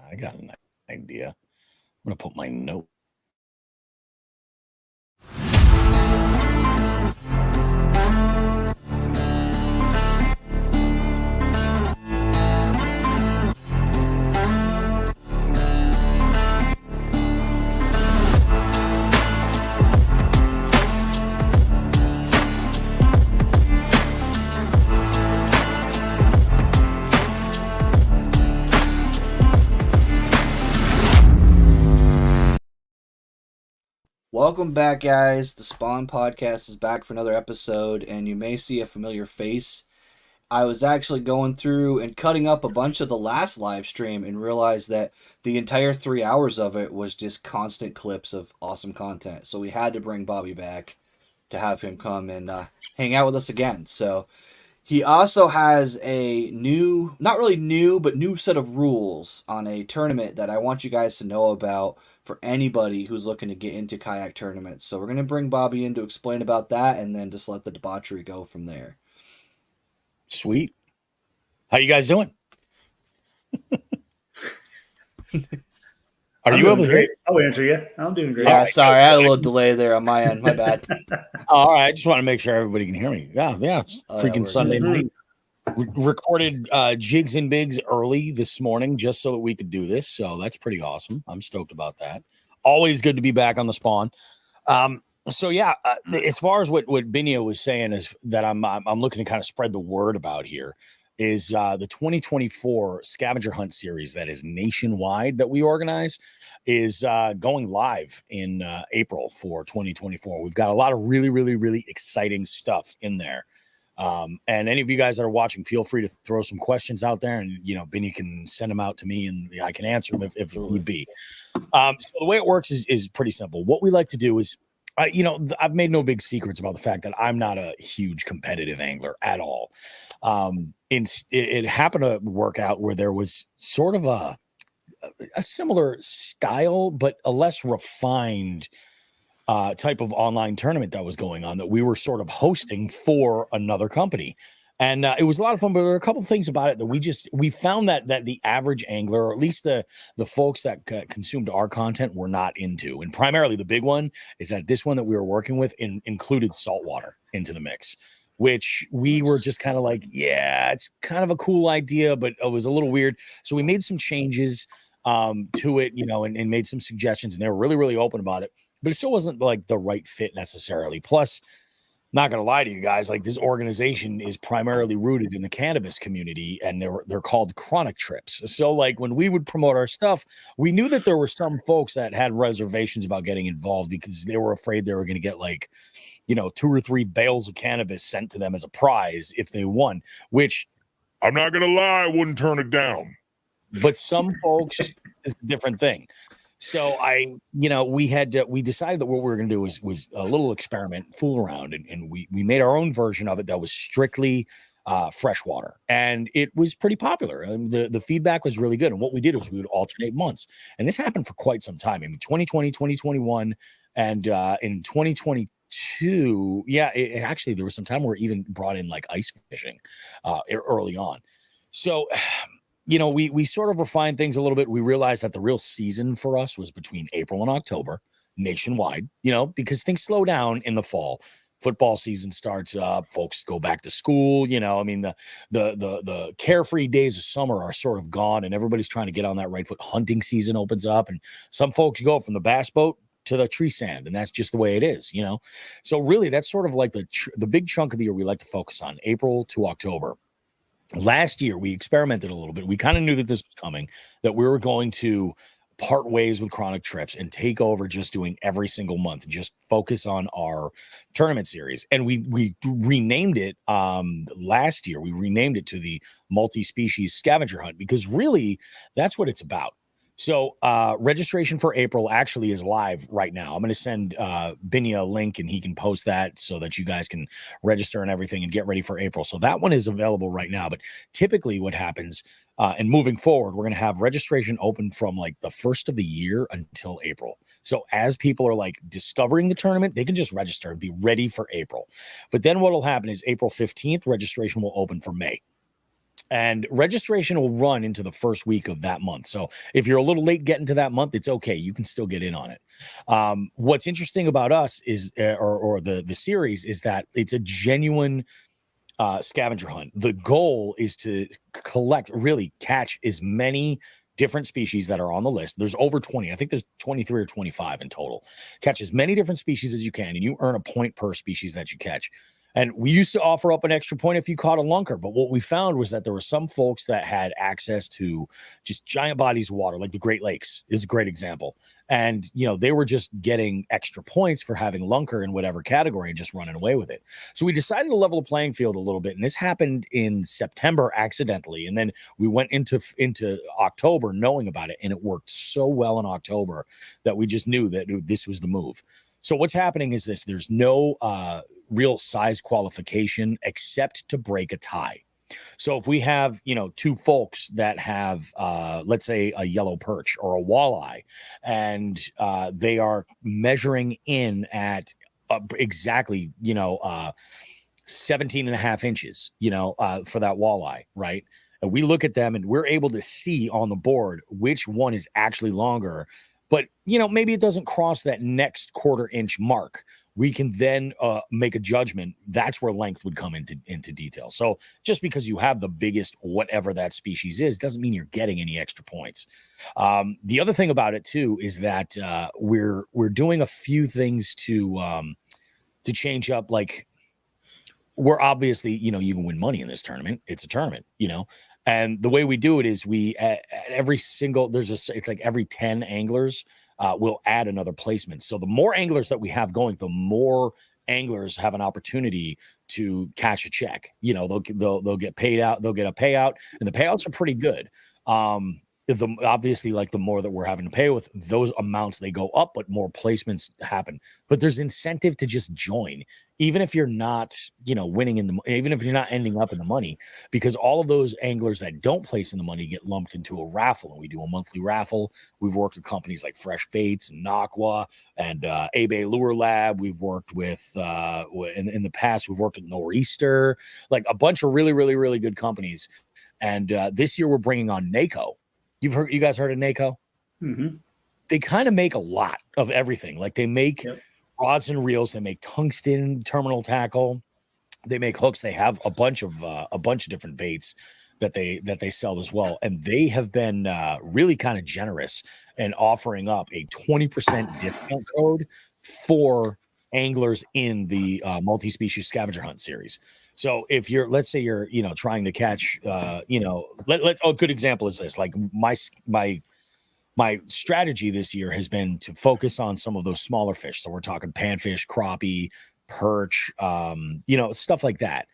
I got an idea. I'm going to put my note. Welcome back, guys. The Spawn Podcast is back for another episode, and you may see a familiar face. I was actually going through and cutting up a bunch of the last live stream and realized that the entire 3 hours of it was just constant clips of awesome content. So we had to bring Bobby back to have him come and hang out with us again. So he also has a new, not really new, but new set of rules on a tournament that I want you guys to know about for anybody who's looking to get into kayak tournaments. So we're going to bring Bobby in to explain about that and then just let the debauchery go from there. Sweet. How you guys doing? Are you able to hear? I'll answer you. I'm doing great. Yeah, sorry. I had a little delay there on my end. My bad. All right. I just want to make sure everybody can hear me. Yeah. It's freaking Sunday night. We recorded Jigs and Bigs early this morning just so that we could do this. So that's pretty awesome. I'm stoked about that. Always good to be back on the Spawn. So yeah, as far as what Binya was saying is that I'm looking to kind of spread the word about here is the 2024 scavenger hunt series that is nationwide that we organize is going live in April for 2024. We've got a lot of really, really, really exciting stuff in there. And any of you guys that are watching, feel free to throw some questions out there, and Benny can send them out to me, and I can answer them if it would be. So the way it works is pretty simple. What we like to do is, I've made no big secrets about the fact that I'm not a huge competitive angler at all. It happened to work out where there was sort of a similar style, but a less refined type of online tournament that was going on that we were sort of hosting for another company. And it was a lot of fun, but there were a couple of things about it that we found that the average angler, or at least the folks that consumed our content, were not into. And primarily the big one is that this one that we were working with included saltwater into the mix, which we were just kind of like, yeah, it's kind of a cool idea, but it was a little weird. So we made some changes to it, and made some suggestions, and they were really, really open about it, but it still wasn't like the right fit necessarily. Plus, not going to lie to you guys, like this organization is primarily rooted in the cannabis community, and they're called chronic trips. So like when we would promote our stuff, we knew that there were some folks that had reservations about getting involved because they were afraid they were going to get 2 or 3 bales of cannabis sent to them as a prize if they won, which I'm not going to lie, I wouldn't turn it down. But some folks is a different thing. So we decided that what we were going to do was a little experiment, fool around, and we made our own version of it that was strictly freshwater, and it was pretty popular. The feedback was really good. And what we did was we would alternate months, and this happened for quite some time. I mean, 2020, 2021, and in 2022, actually there was some time where we even brought in like ice fishing early on. So we sort of refined things a little bit. We realized that the real season for us was between April and October nationwide, because things slow down in the fall. Football season starts up, folks go back to school. The carefree days of summer are sort of gone, and everybody's trying to get on that right foot. Hunting season opens up, and some folks go from the bass boat to the tree stand, and that's just the way it is, So really, that's sort of like the big chunk of the year we like to focus on, April to October. Last year, we experimented a little bit. We kind of knew that this was coming, that we were going to part ways with Chronic Trips and take over just doing every single month and just focus on our tournament series. And we renamed it last year. We renamed it to the Multi-Species Scavenger Hunt because really that's what it's about. So registration for April actually is live right now. I'm going to send Binya a link, and he can post that so that you guys can register and everything and get ready for April. So that one is available right now. But typically what happens, and moving forward, we're going to have registration open from like the first of the year until April. So as people are like discovering the tournament, they can just register and be ready for April. But then what will happen is April 15th, registration will open for May. And registration will run into the first week of that month. So if you're a little late getting to that month, it's okay. You can still get in on it. What's interesting about us is, or the series, is that it's a genuine scavenger hunt. The goal is to really catch as many different species that are on the list. There's over 20. I think there's 23 or 25 in total. Catch as many different species as you can, and you earn a point per species that you catch. And we used to offer up an extra point if you caught a lunker, but what we found was that there were some folks that had access to just giant bodies of water, like the Great Lakes is a great example. And, they were just getting extra points for having lunker in whatever category and just running away with it. So we decided to level the playing field a little bit. And this happened in September accidentally. And then we went into October knowing about it. And it worked so well in October that we just knew that this was the move. So what's happening is this: there's no real size qualification except to break a tie. So if we have, two folks that have, let's say, a yellow perch or a walleye, and they are measuring in at exactly, 17 and a half inches, for that walleye, right? And we look at them and we're able to see on the board which one is actually longer. But, maybe it doesn't cross that next quarter-inch mark. We can then make a judgment. That's where length would come into detail. So just because you have the biggest whatever that species is doesn't mean you're getting any extra points. The other thing about it, too, is that we're doing a few things to change up. Like, we're obviously, you can win money in this tournament. It's a tournament, And the way we do it is we at every single it's like every 10 anglers we'll add another placement. So the more anglers that we have going, the more anglers have an opportunity to cash a check. They'll get paid out. They'll get a payout, and the payouts are pretty good. Obviously, like the more that we're having to pay with, those amounts they go up, but more placements happen. But there's incentive to just join, even if you're not, winning even if you're not ending up in the money, because all of those anglers that don't place in the money get lumped into a raffle, and we do a monthly raffle. We've worked with companies like Fresh Baits and Naqua and Abe Lure Lab. We've worked with in the past. We've worked with Nor'easter, like a bunch of really, really, really good companies. And this year we're bringing on NACO. You guys heard of NACO? Mm-hmm. They kind of make a lot of everything. Like they make rods and reels. They make tungsten terminal tackle. They make hooks. They have a bunch of different baits that they sell as well. And they have been really kind of generous and offering up a 20% discount code for anglers in the multi-species scavenger hunt series. So if let's say you're trying to catch a good example is this. Like my strategy this year has been to focus on some of those smaller fish. So we're talking panfish, crappie, perch, stuff like that.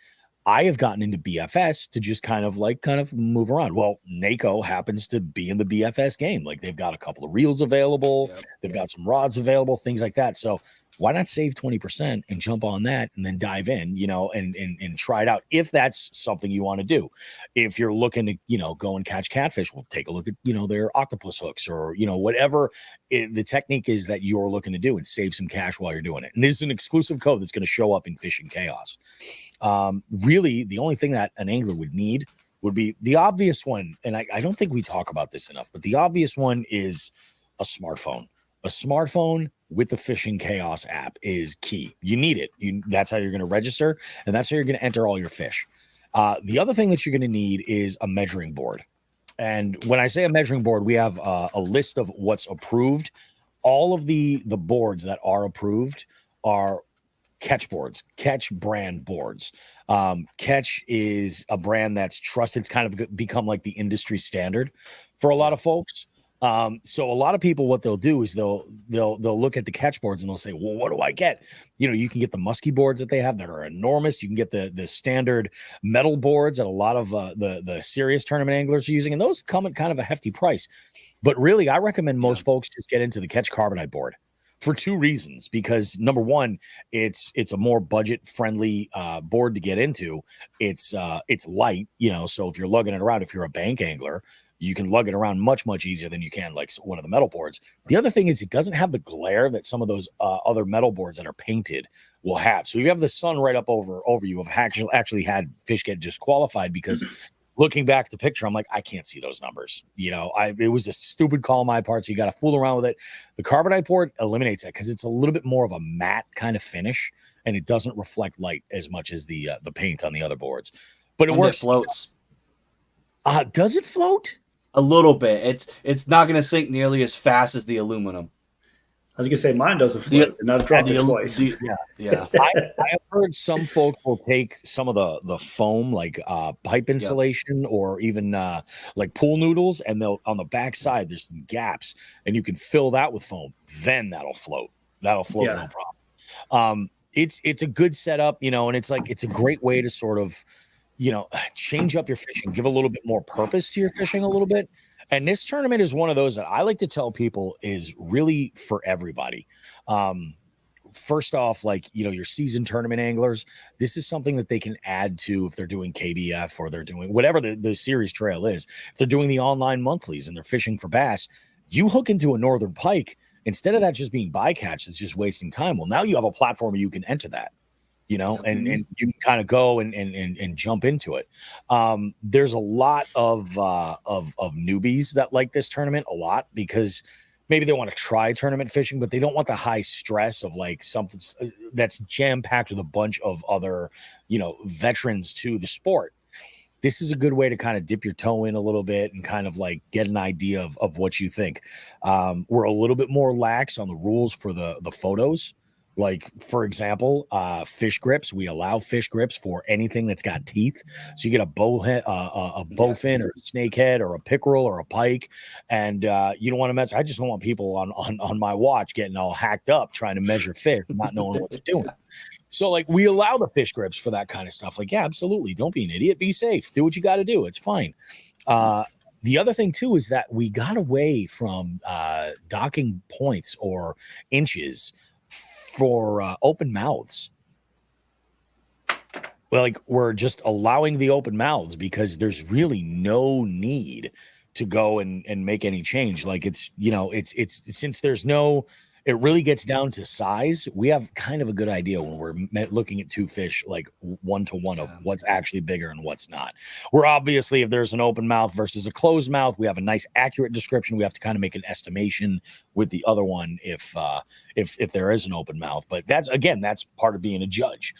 I have gotten into BFS to just kind of move around. Well, NACO happens to be in the BFS game. Like they've got a couple of reels available. They've got some rods available, things like that. So why not save 20% and jump on that and then dive in, and try it out if that's something you want to do. If you're looking to, go and catch catfish, we'll take a look at, their octopus hooks or, whatever the technique is that you're looking to do and save some cash while you're doing it. And this is an exclusive code that's going to show up in Fishing Chaos. Really, the only thing that an angler would need would be the obvious one. And I don't think we talk about this enough, but the obvious one is a smartphone. A smartphone with the Fishing Chaos app is key. You need it. That's how you're going to register, and that's how you're going to enter all your fish. The other thing that you're going to need is a measuring board. And when I say a measuring board, we have a list of what's approved. All of the boards that are approved are Catch boards, Catch brand boards. Catch is a brand that's trusted. It's kind of become like the industry standard for a lot of folks. So a lot of people, what they'll do is they'll look at the Catch boards and they'll say, well, what do I get? You can get the musky boards that they have that are enormous. You can get the standard metal boards that a lot of the serious tournament anglers are using. And those come at kind of a hefty price. But really, I recommend most folks just get into the Catch carbonite board for two reasons. Because number one, it's a more budget friendly board to get into. It's light, so if you're lugging it around, if you're a bank angler, you can lug it around much, much easier than you can like one of the metal boards. The other thing is it doesn't have the glare that some of those other metal boards that are painted will have. So you have the sun right up over you. I've actually had fish get disqualified because looking back at the picture, I'm like, I can't see those numbers. It was a stupid call on my part. So you got to fool around with it. The carbonite board eliminates that because it's a little bit more of a matte kind of finish, and it doesn't reflect light as much as the paint on the other boards. But it works. It floats. Does it float? A little bit. It's not going to sink nearly as fast as the aluminum. I was gonna say mine doesn't float, and I've dropped it twice. Yeah. I have heard some folks will take some of the foam, like pipe insulation, or even like pool noodles, and they'll on the back side there's some gaps, and you can fill that with foam. Then that'll float. No problem. It's a good setup, and it's a great way to sort of, change up your fishing, give a little bit more purpose to your fishing a little bit. And this tournament is one of those that I like to tell people is really for everybody. First off, your season tournament anglers, this is something that they can add to if they're doing KBF or they're doing whatever the series trail is. If they're doing the online monthlies and they're fishing for bass, you hook into a northern pike. Instead of that just being bycatch, it's just wasting time. Well, now you have a platform where you can enter that. And you can kind of go and jump into it. There's a lot of newbies that like this tournament a lot because maybe they want to try tournament fishing, but they don't want the high stress of something that's jam packed with a bunch of other, veterans to the sport. This is a good way to kind of dip your toe in a little bit and kind of get an idea of what you think. We're a little bit more lax on the rules for the photos. Like, for example, fish grips. We allow fish grips for anything that's got teeth. So you get a bowfin or a snakehead or a pickerel or a pike, and you don't want to mess. I just don't want people on my watch getting all hacked up trying to measure fish, not knowing what they're doing. So we allow the fish grips for that kind of stuff. Yeah, absolutely. Don't be an idiot. Be safe. Do what you got to do. It's fine. The other thing too is that we got away from docking points or inches for open mouths. Well, we're just allowing the open mouths because there's really no need to go and make any change. It's since there's no, it really gets down to size. We have kind of a good idea when we're looking at two fish, 1-to-1 of what's actually bigger and what's not. We're obviously, if there's an open mouth versus a closed mouth, we have a nice accurate description. We have to kind of make an estimation with the other one if there is an open mouth. But that's part of being a judge.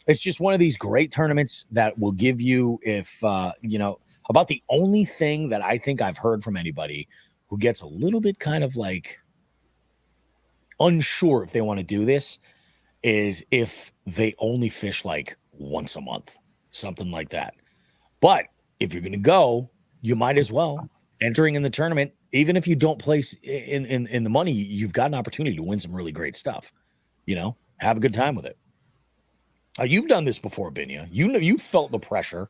It's just one of these great tournaments that will give you, about the only thing that I think I've heard from anybody who gets a little bit kind of unsure if they want to do this is if they only fish once a month, something like that. But if you're going to go, you might as well. Entering in the tournament, even if you don't place in the money, you've got an opportunity to win some really great stuff. Have a good time with it. You've done this before, Binya. You felt the pressure.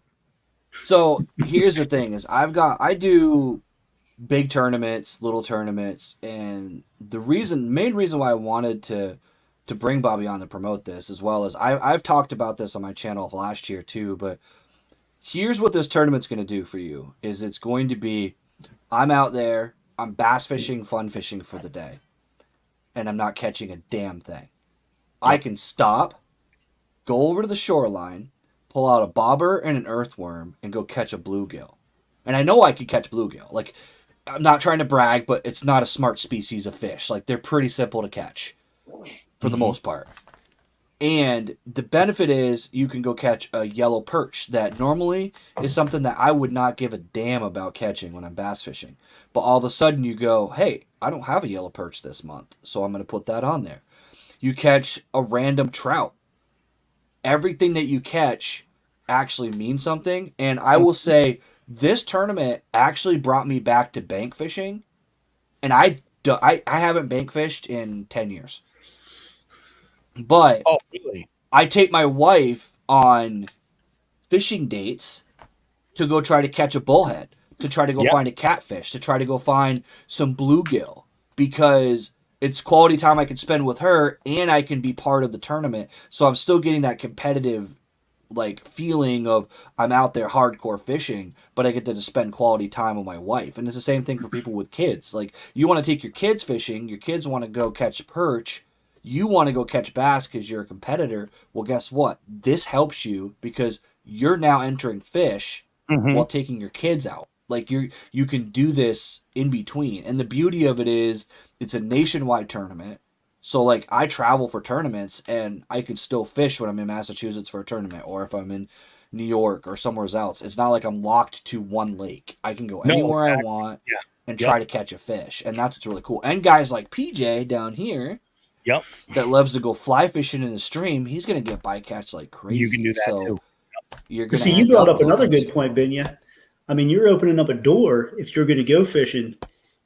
So here's the thing: is I do big tournaments, little tournaments, and the main reason why I wanted to bring Bobby on to promote this, as well as I've talked about this on my channel last year too, but here's what this tournament's going to do for you: is it's going to be, I'm out there, I'm bass fishing, fun fishing for the day, and I'm not catching a damn thing. I can stop, go over to the shoreline, pull out a bobber and an earthworm, and go catch a bluegill. And I know I could catch bluegill. I'm not trying to brag, but it's not a smart species of fish. They're pretty simple to catch for the most part. And the benefit is you can go catch a yellow perch that normally is something that I would not give a damn about catching when I'm bass fishing. But all of a sudden you go, hey, I don't have a yellow perch this month, so I'm going to put that on there. You catch a random trout. Everything that you catch actually means something. And I will say, this tournament actually brought me back to bank fishing, and I haven't bank fished in 10 years. But really? I take my wife on fishing dates to go try to catch a bullhead, to try to go find a catfish, to try to go find some bluegill, because it's quality time I can spend with her, and I can be part of the tournament. So I'm still getting that competitive feeling of I'm out there hardcore fishing, but I get to spend quality time with my wife. And it's the same thing for people with kids. You want to take your kids fishing, your kids want to go catch perch, you want to go catch bass because you're a competitor. Well, guess what? This helps you because you're now entering fish while taking your kids out. Like you can do this in between. And the beauty of it is it's a nationwide tournament. So like I travel for tournaments and I can still fish when I'm in Massachusetts for a tournament, or if I'm in New York or somewhere else. It's not like I'm locked to one lake. I can go anywhere I want and try to catch a fish. And that's what's really cool. And guys like PJ down here that loves to go fly fishing in the stream, he's going to get bycatch like crazy. You can do that too. You're gonna See, you brought up another good point, Binya. I mean, you're opening up a door. If you're going to go fishing,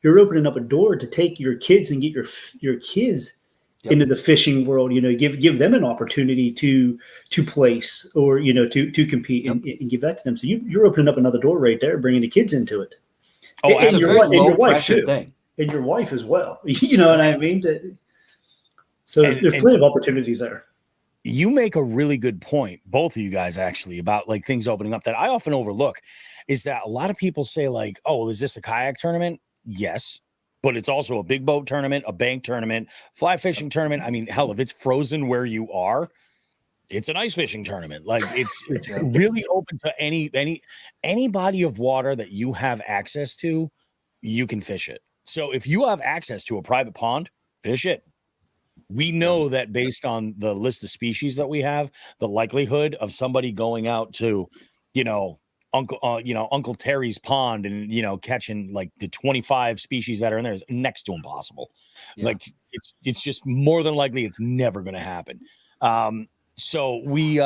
you're opening up a door to take your kids and get your kids into the fishing world. You know, give them an opportunity to place, or you know, to compete and give that to them. So you're opening up another door right there, bringing the kids into it. Oh, and your wife too, and your wife as well. You know what I mean? So there's plenty of opportunities there. You make a really good point, both of you guys, actually, about like things opening up that I often overlook. Is that a lot of people say like, oh, is this a kayak tournament? Yes, but it's also a big boat tournament, a bank tournament, fly fishing tournament. I mean, hell, if it's frozen where you are, it's an ice fishing tournament. Like it's really open to any body of water that you have access to, you can fish it. So if you have access to a private pond, fish it. We know that based on the list of species that we have, the likelihood of somebody going out to, Uncle Terry's pond and, catching like the 25 species that are in there is next to impossible. Yeah. Like it's just more than likely it's never going to happen. So we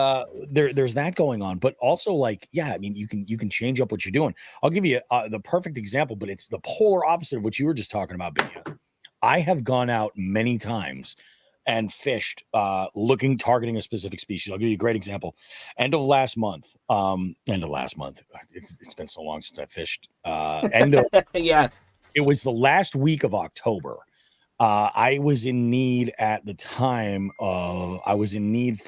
there's that going on, but also like, I mean, you can change up what you're doing. I'll give you the perfect example, but it's the polar opposite of what you were just talking about, Binya. I have gone out many times and fished targeting a specific species. I'll give you a great example. End of last month. It's been so long since I fished. It was the last week of October. I was in need at the time of I needed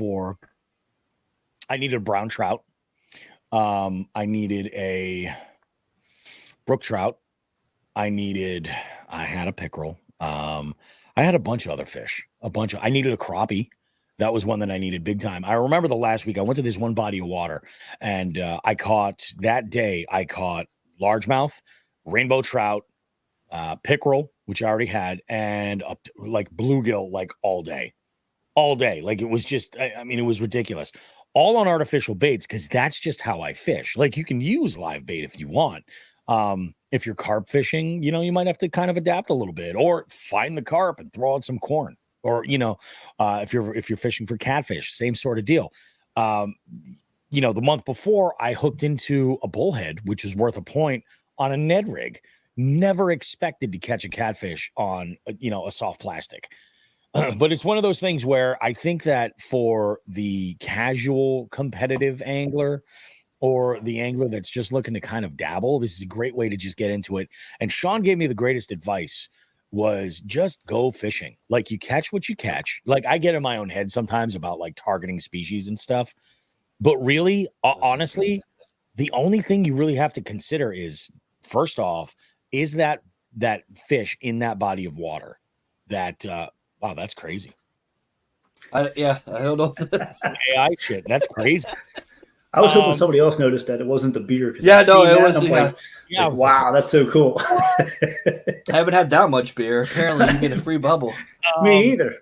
a brown trout. I needed a brook trout. I had a pickerel. I had a bunch of other fish, I needed a crappie. That was one that I needed big time. I remember the last week I went to this one body of water and I caught largemouth, rainbow trout, pickerel, which I already had, and up to, like bluegill, like all day. Like it was just, it was ridiculous. All on artificial baits, because that's just how I fish. Like you can use live bait if you want. If you're carp fishing, you might have to kind of adapt a little bit, or find the carp and throw out some corn, or, if you're fishing for catfish, same sort of deal. The month before I hooked into a bullhead, which is worth a point on a Ned rig. Never expected to catch a catfish on, a soft plastic. But it's one of those things where I think that for the casual competitive angler, or the angler that's just looking to kind of dabble, this is a great way to just get into it. And Sean gave me the greatest advice, was just go fishing. Like you catch what you catch. Like I get in my own head sometimes about like targeting species and stuff, but really, honestly, the only thing you really have to consider is, first off, is that fish in that body of water that, wow, that's crazy. I don't know. AI shit. That's crazy. I was hoping somebody else noticed that it wasn't the beer. It was. Wow, that's so cool. I haven't had that much beer. Apparently, you get a free bubble. Me either.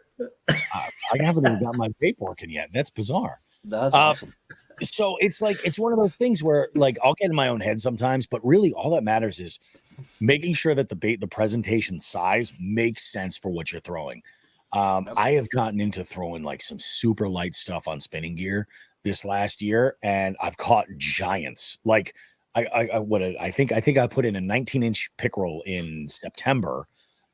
I haven't even got my vape working yet. That's bizarre. That's awesome. So it's like, it's one of those things where like I'll get in my own head sometimes, but really all that matters is making sure that the presentation size makes sense for what you're throwing. I have gotten into throwing like some super light stuff on spinning gear this last year, and I've caught giants. Like I think I put in a 19-inch pickerel in September,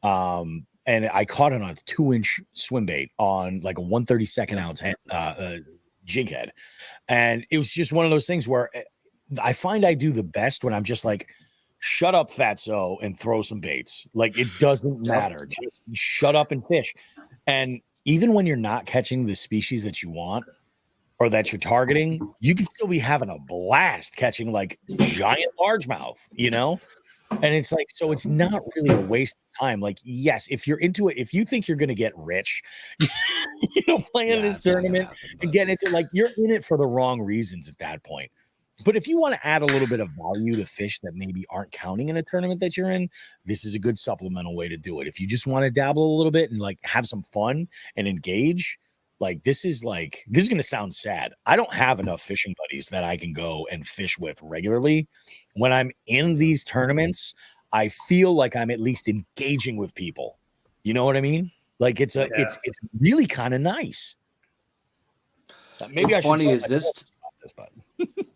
and I caught it on a 2-inch swim bait on like a 1/32 ounce jig head, and it was just one of those things where I find I do the best when I'm just like, shut up, fatso, and throw some baits. Like it doesn't matter, just shut up and fish. And even when you're not catching the species that you want or that you're targeting, you can still be having a blast catching like giant largemouth, And it's like, so it's not really a waste of time. Like, yes, if you're into it, if you think you're going to get rich, playing this tournament and getting into, like, you're in it for the wrong reasons at that point. But if you want to add a little bit of value to fish that maybe aren't counting in a tournament that you're in, this is a good supplemental way to do it. If you just want to dabble a little bit and like have some fun and engage, like this is going to sound sad. I don't have enough fishing buddies that I can go and fish with regularly. When I'm in these tournaments, I feel like I'm at least engaging with people. You know what I mean? Like it's really kind of nice. Maybe What's I should funny tell is my this. folks about this, but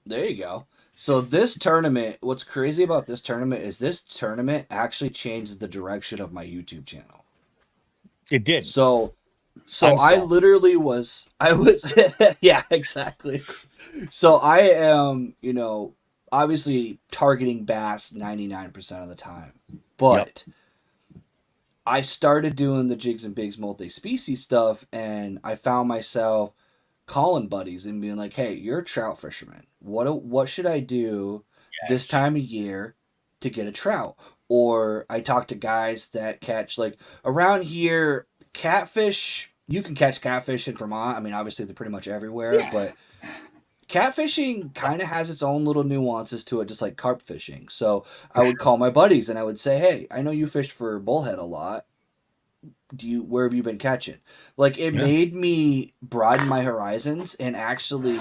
There you go. So this tournament, what's crazy about this tournament is this tournament actually changes the direction of my YouTube channel. it did. So I'm I sorry. literally was yeah, exactly. So I am, obviously targeting bass 99% of the time. But I started doing the Jigs and Bigs multi-species stuff, and I found myself calling buddies and being like, "Hey, you're a trout fisherman. What should I do this Yes. time of year to get a trout?" Or I talk to guys that catch, like, around here, catfish. You can catch catfish in Vermont. I mean, obviously they're pretty much everywhere, but catfishing kind of has its own little nuances to it, just like carp fishing. So I would call my buddies and I would say, "Hey, I know you fish for bullhead a lot. Where have you been catching?" Like, it made me broaden my horizons and actually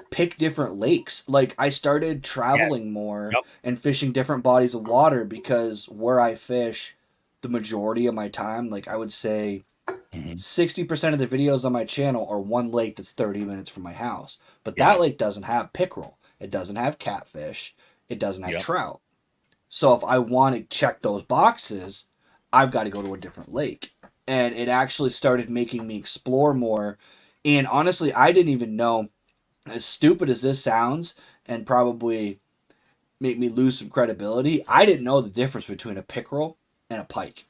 pick different lakes. Like, I started traveling more and fishing different bodies of water, because where I fish the majority of my time, like I would say 60% of the videos on my channel are one lake that's 30 minutes from my house. But that lake doesn't have pickerel. It doesn't have catfish. It doesn't have trout. So if I want to check those boxes, I've got to go to a different lake. And it actually started making me explore more. And honestly, I didn't even know, as stupid as this sounds, and probably make me lose some credibility, I didn't know the difference between a pickerel and a pike.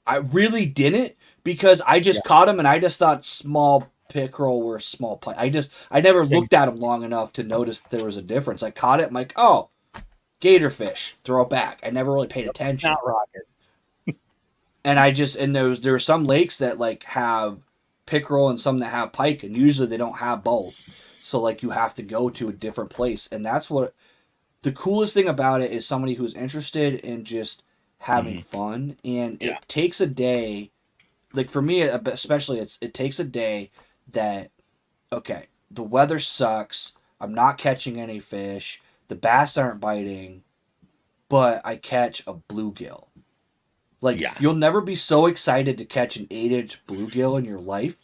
I really didn't, because I just caught them and I just thought small pickerel were small pike. I never looked at them long enough to notice there was a difference. I caught it, I'm like, oh, gator fish, throw it back. I never really paid attention. Not rocket. And there are some lakes that like have pickerel and some that have pike, and usually they don't have both. So like you have to go to a different place, and that's what the coolest thing about it is, somebody who's interested in just having fun, and it takes a day. Like for me, especially, it takes a day that, okay, the weather sucks, I'm not catching any fish, the bass aren't biting, but I catch a bluegill. Like, you'll never be so excited to catch an 8-inch bluegill in your life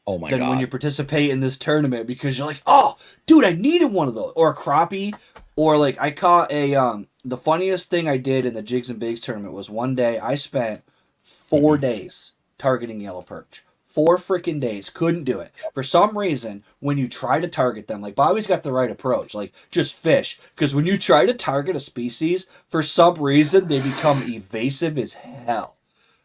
than when you participate in this tournament, because you're like, oh, dude, I needed one of those. Or a crappie. Or, like, I caught the funniest thing I did in the Jigs and Bigs tournament was one day I spent 4 days targeting yellow perch. 4 freaking days. Couldn't do it. For some reason, when you try to target them, like, Bobby's got the right approach. Like, just fish. Because when you try to target a species, for some reason, they become evasive as hell.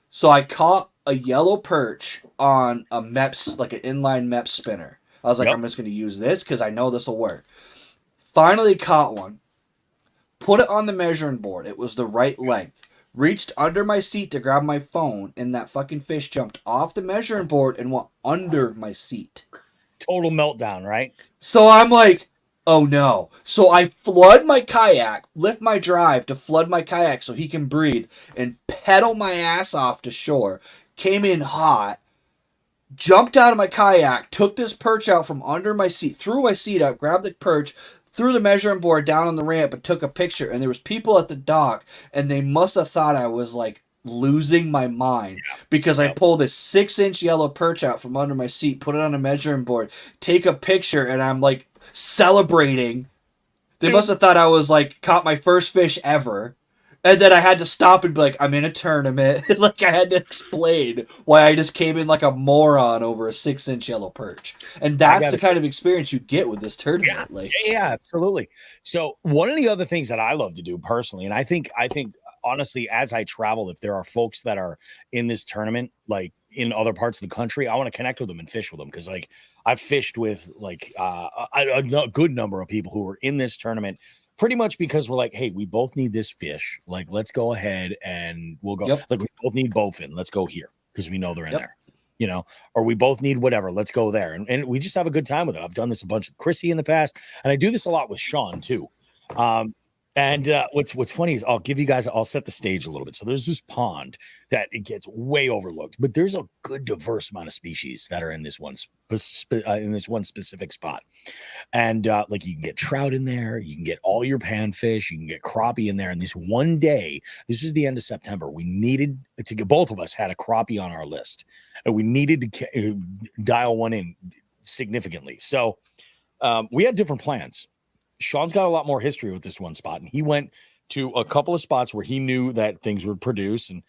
So I caught a yellow perch on a MEPS, like an inline MEPS spinner. I was like, I'm just going to use this because I know this will work. Finally caught one. Put it on the measuring board. It was the right length. Reached under my seat to grab my phone, and that fucking fish jumped off the measuring board and went under my seat. Total meltdown, right? So I'm like, oh no. So I flood my kayak, lift my drive to flood my kayak so he can breathe, and pedal my ass off to shore. Came in hot, jumped out of my kayak, took this perch out from under my seat, threw my seat up, grabbed the perch, threw the measuring board down on the ramp, and took a picture. And there was people at the dock, and they must have thought I was like losing my mind, because I pulled a 6-inch yellow perch out from under my seat, put it on a measuring board, take a picture, and I'm like celebrating. They must have thought I was like caught my first fish ever. And then I had to stop and be like, I'm in a tournament. Like, I had to explain why I just came in like a moron over a 6-inch yellow perch. And that's the kind of experience you get with this tournament. Yeah, absolutely. So one of the other things that I love to do personally, and I think honestly, as I travel, if there are folks that are in this tournament, like in other parts of the country, I want to connect with them and fish with them. Cause like I've fished with like a good number of people who were in this tournament, pretty much because we're like, hey, we both need this fish. Like, let's go ahead and we'll go. Like, we both need bowfin. Let's go here because we know they're in there. or we both need whatever. Let's go there. And we just have a good time with it. I've done this a bunch with Chrissy in the past, and I do this a lot with Sean too. What's funny is I'll set the stage a little bit. So there's this pond that it gets way overlooked, but there's a good diverse amount of species that are in this one specific spot. And like you can get trout in there, you can get all your panfish, you can get crappie in there. And this one day, this was the end of September, we needed to get, both of us had a crappie on our list, and we needed to dial one in significantly. So we had different plans. Sean's got a lot more history with this one spot, and he went to a couple of spots where he knew that things would produce, and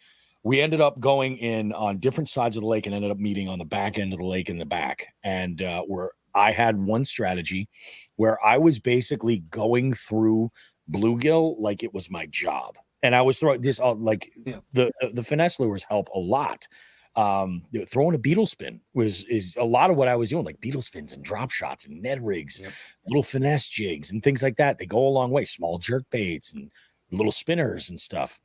we ended up going in on different sides of the lake and ended up meeting on the back end of the lake in the back. And where I had one strategy where I was basically going through bluegill like it was my job, and I was throwing this the finesse lures help a lot. Throwing a beetle spin is a lot of what I was doing, like beetle spins and drop shots and Ned rigs, little finesse jigs and things like that. They go a long way, small jerk baits and little spinners and stuff.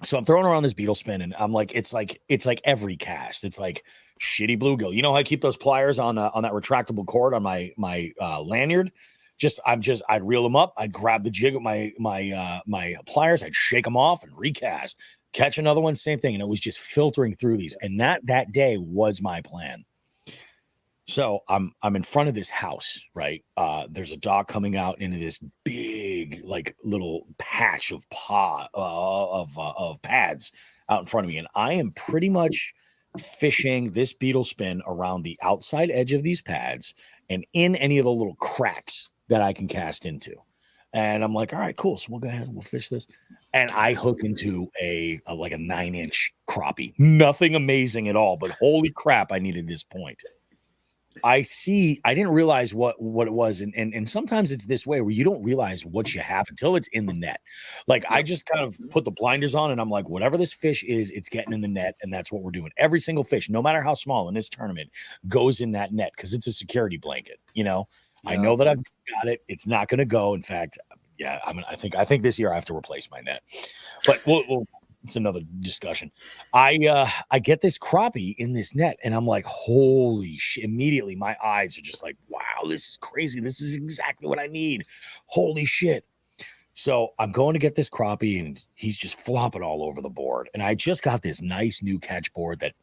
So I'm throwing around this beetle spin, and I'm like, it's like every cast, it's like shitty bluegill. You know how I keep those pliers on that retractable cord on my lanyard? I'd reel them up, I'd grab the jig with my pliers, I'd shake them off and recast. Catch another one, same thing. And it was just filtering through these. And that day was my plan. So I'm in front of this house, right? There's a dock coming out into this big, like little patch of pads out in front of me. And I am pretty much fishing this beetle spin around the outside edge of these pads and in any of the little cracks that I can cast into. And I'm like, all right, cool. So we'll go ahead and we'll fish this. And I hook into a 9-inch crappie. Nothing amazing at all, but holy crap, I needed this point. I didn't realize what it was. And sometimes it's this way where you don't realize what you have until it's in the net. Like I just kind of put the blinders on and I'm like, whatever this fish is, it's getting in the net. And that's what we're doing. Every single fish, no matter how small in this tournament, goes in that net because it's a security blanket. I know that I've got it. It's not going to go. In fact, I think this year I have to replace my net, but we'll it's another discussion. I get this crappie in this net, and I'm like, holy shit! Immediately, my eyes are just like, wow, this is crazy. This is exactly what I need. Holy shit! So I'm going to get this crappie, and he's just flopping all over the board. And I just got this nice new catch board that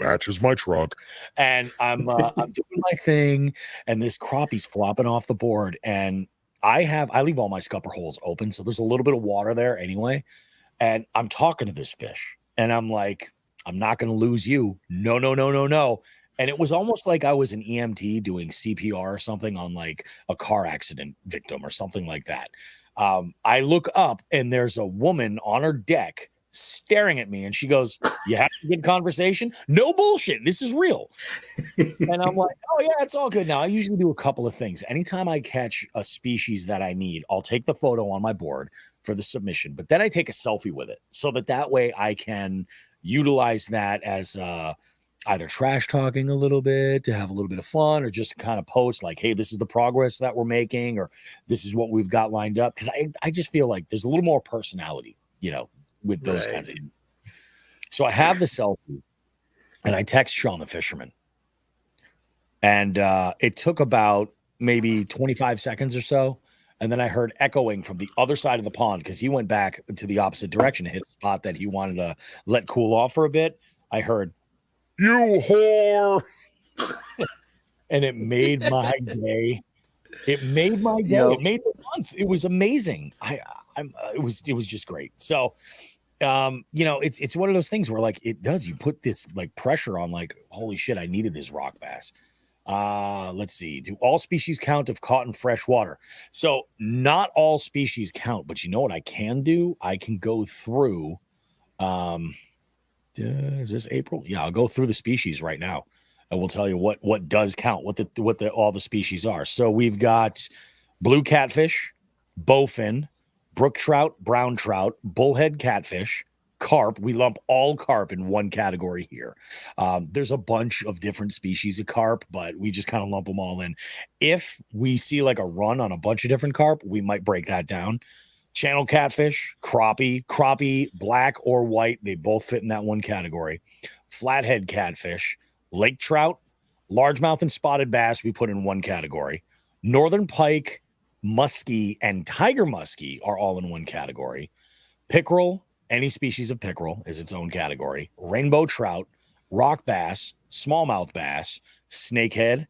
matches my truck, and I'm doing my thing, and this crappie's flopping off the board, and I leave all my scupper holes open, so there's a little bit of water there anyway. And I'm talking to this fish, and I'm like, I'm not going to lose you. No. And it was almost like I was an EMT doing CPR or something on like a car accident victim or something like that. I look up, and there's a woman on her deck staring at me, and she goes, "You have a good conversation? No bullshit. This is real." And I'm like, "Oh yeah, it's all good now." I usually do a couple of things. Anytime I catch a species that I need, I'll take the photo on my board for the submission, but then I take a selfie with it so that way I can utilize that as either trash talking a little bit to have a little bit of fun, or just to kind of post like, "Hey, this is the progress that we're making," or "This is what we've got lined up." Because I just feel like there's a little more personality, with those kinds of. So I have the selfie, and I text Sean the fisherman, and it took about maybe 25 seconds or so, and then I heard echoing from the other side of the pond because he went back to the opposite direction to hit a spot that he wanted to let cool off for a bit. I heard, "You whore," and it made my day. It made my day. Yep. It made the month. It was amazing. It was just great. So, it's one of those things where like you put this like pressure on, like, holy shit, I needed this rock bass. Let's see. Do all species count if caught in fresh water? So not all species count, but you know what I can do? I can go through. Is this April? Yeah, I'll go through the species right now. And we'll tell you what does count, what all the species are. So we've got blue catfish, bowfin, brook trout, brown trout, bullhead catfish, carp. We lump all carp in one category here. There's a bunch of different species of carp, but we just kind of lump them all in. If we see like a run on a bunch of different carp, we might break that down. Channel catfish, crappie, black or white, they both fit in that one category. Flathead catfish, Lake trout, largemouth and spotted bass we put in one category. Northern pike, muskie, and tiger muskie are all in one category. Pickerel, any species of pickerel is its own category. Rainbow trout, rock bass, smallmouth bass, snakehead,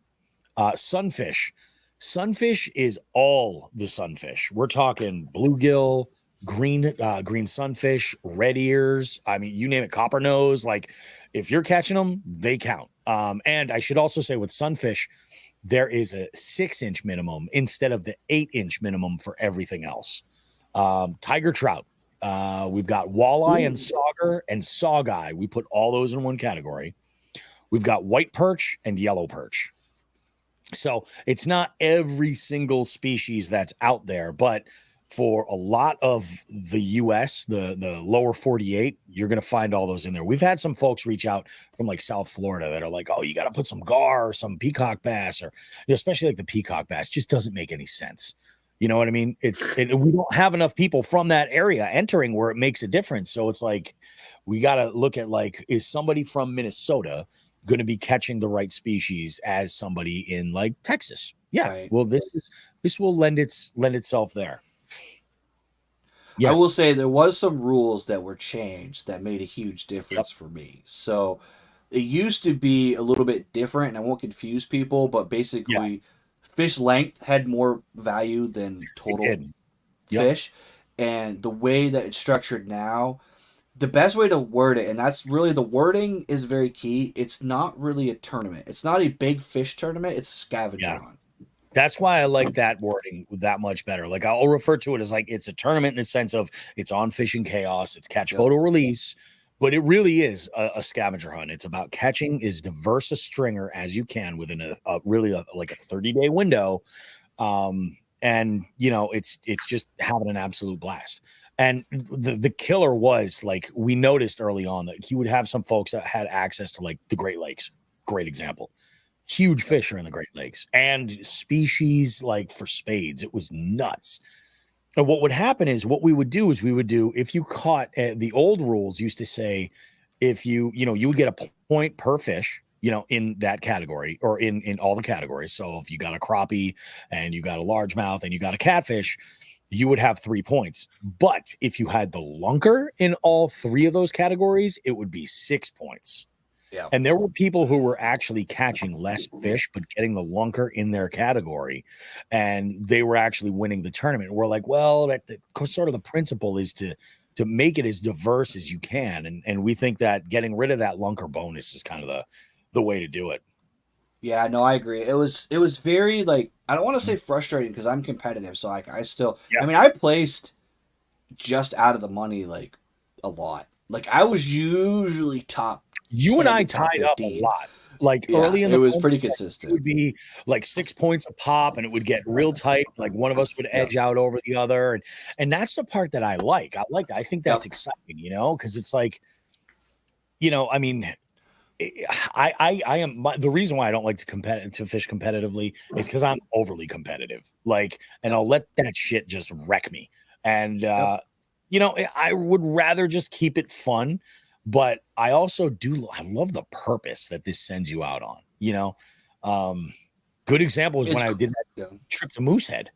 sunfish. Sunfish is all the sunfish. We're talking bluegill, green sunfish, red ears. I mean, you name it, copper nose. Like, if you're catching them, they count. And I should also say with sunfish, there is a 6-inch minimum instead of the 8-inch minimum for everything else. Tiger trout. We've got walleye and sauger and sawguy. We put all those in one category. We've got white perch and yellow perch. So it's not every single species that's out there, but for a lot of the U.S., the lower 48, you're going to find all those in there. We've had some folks reach out from like South Florida that are like, oh, you got to put some gar or some peacock bass, or especially like the peacock bass just doesn't make any sense. You know what I mean? We don't have enough people from that area entering where it makes a difference. So it's like, we got to look at like, is somebody from Minnesota going to be catching the right species as somebody in like Texas? Yeah. Right. Well, this will lend itself there. Yeah. I will say there was some rules that were changed that made a huge difference for me. So it used to be a little bit different, and I won't confuse people, but basically fish length had more value than total fish. And the way that it's structured now, the best way to word it, and that's really, the wording is very key. It's not really a tournament. It's not a big fish tournament. It's a scavenger hunt. That's why I like that wording that much better. Like, I'll refer to it as like it's a tournament in the sense of it's on Fishing Chaos, it's catch, photo, release, but it really is a scavenger hunt. It's about catching as diverse a stringer as you can within a 30-day window. And you know, it's just having an absolute blast. And the killer was, like, we noticed early on that he would have some folks that had access to like the Great Lakes. Great example. Huge fish are in the Great Lakes, and species like for spades. It was nuts. And what would happen is, what we would do if you caught, the old rules used to say, if you would get a point per fish, in that category, or in all the categories. So if you got a crappie and you got a largemouth and you got a catfish, you would have 3 points. But if you had the lunker in all 3 of those categories, it would be 6 points. Yeah. And there were people who were actually catching less fish, but getting the lunker in their category, and they were actually winning the tournament. We're like, well, sort of the principle is to make it as diverse as you can. And we think that getting rid of that lunker bonus is kind of the way to do it. Yeah, no, I agree. It was very, like, I don't want to say frustrating because I'm competitive. So like, I placed just out of the money, like, a lot. Like, I was usually top. You and I tied up a lot. Like, early in the, it was pretty consistent. It would be like 6 points a pop, and it would get real tight. Like, one of us would edge out over the other, and that's the part that I like. I think that's exciting, because it's like, I mean, I am the reason why I don't like to fish competitively is because I'm overly competitive. Like, and I'll let that shit just wreck me. And I would rather just keep it fun. But I also I love the purpose that this sends you out on, good example is when I did that trip to Moosehead,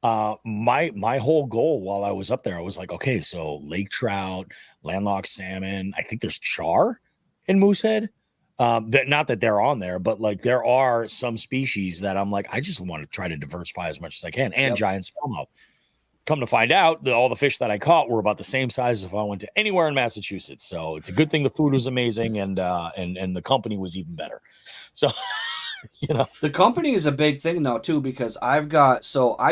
my whole goal while I was up there, I was like, okay, so lake trout, landlocked salmon, I think there's char in Moosehead. Not that they're on there, but like there are some species that I'm like, I just want to try to diversify as much as I can, and giant smallmouth. Come to find out that all the fish that I caught were about the same size as if I went to anywhere in Massachusetts. So it's a good thing the food was amazing, and the company was even better. So, the company is a big thing though too, because I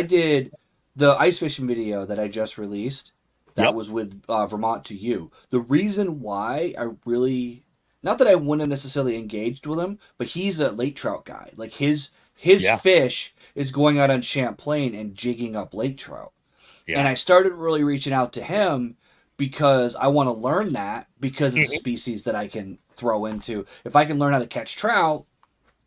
did the ice fishing video that I just released. That was with Vermont to You. The reason why I really, not that I wouldn't have necessarily engaged with him, but he's a lake trout guy. Like his fish is going out on Champlain and jigging up lake trout. Yeah. And I started really reaching out to him because I want to learn that, because it's a species that I can throw into. If I can learn how to catch trout,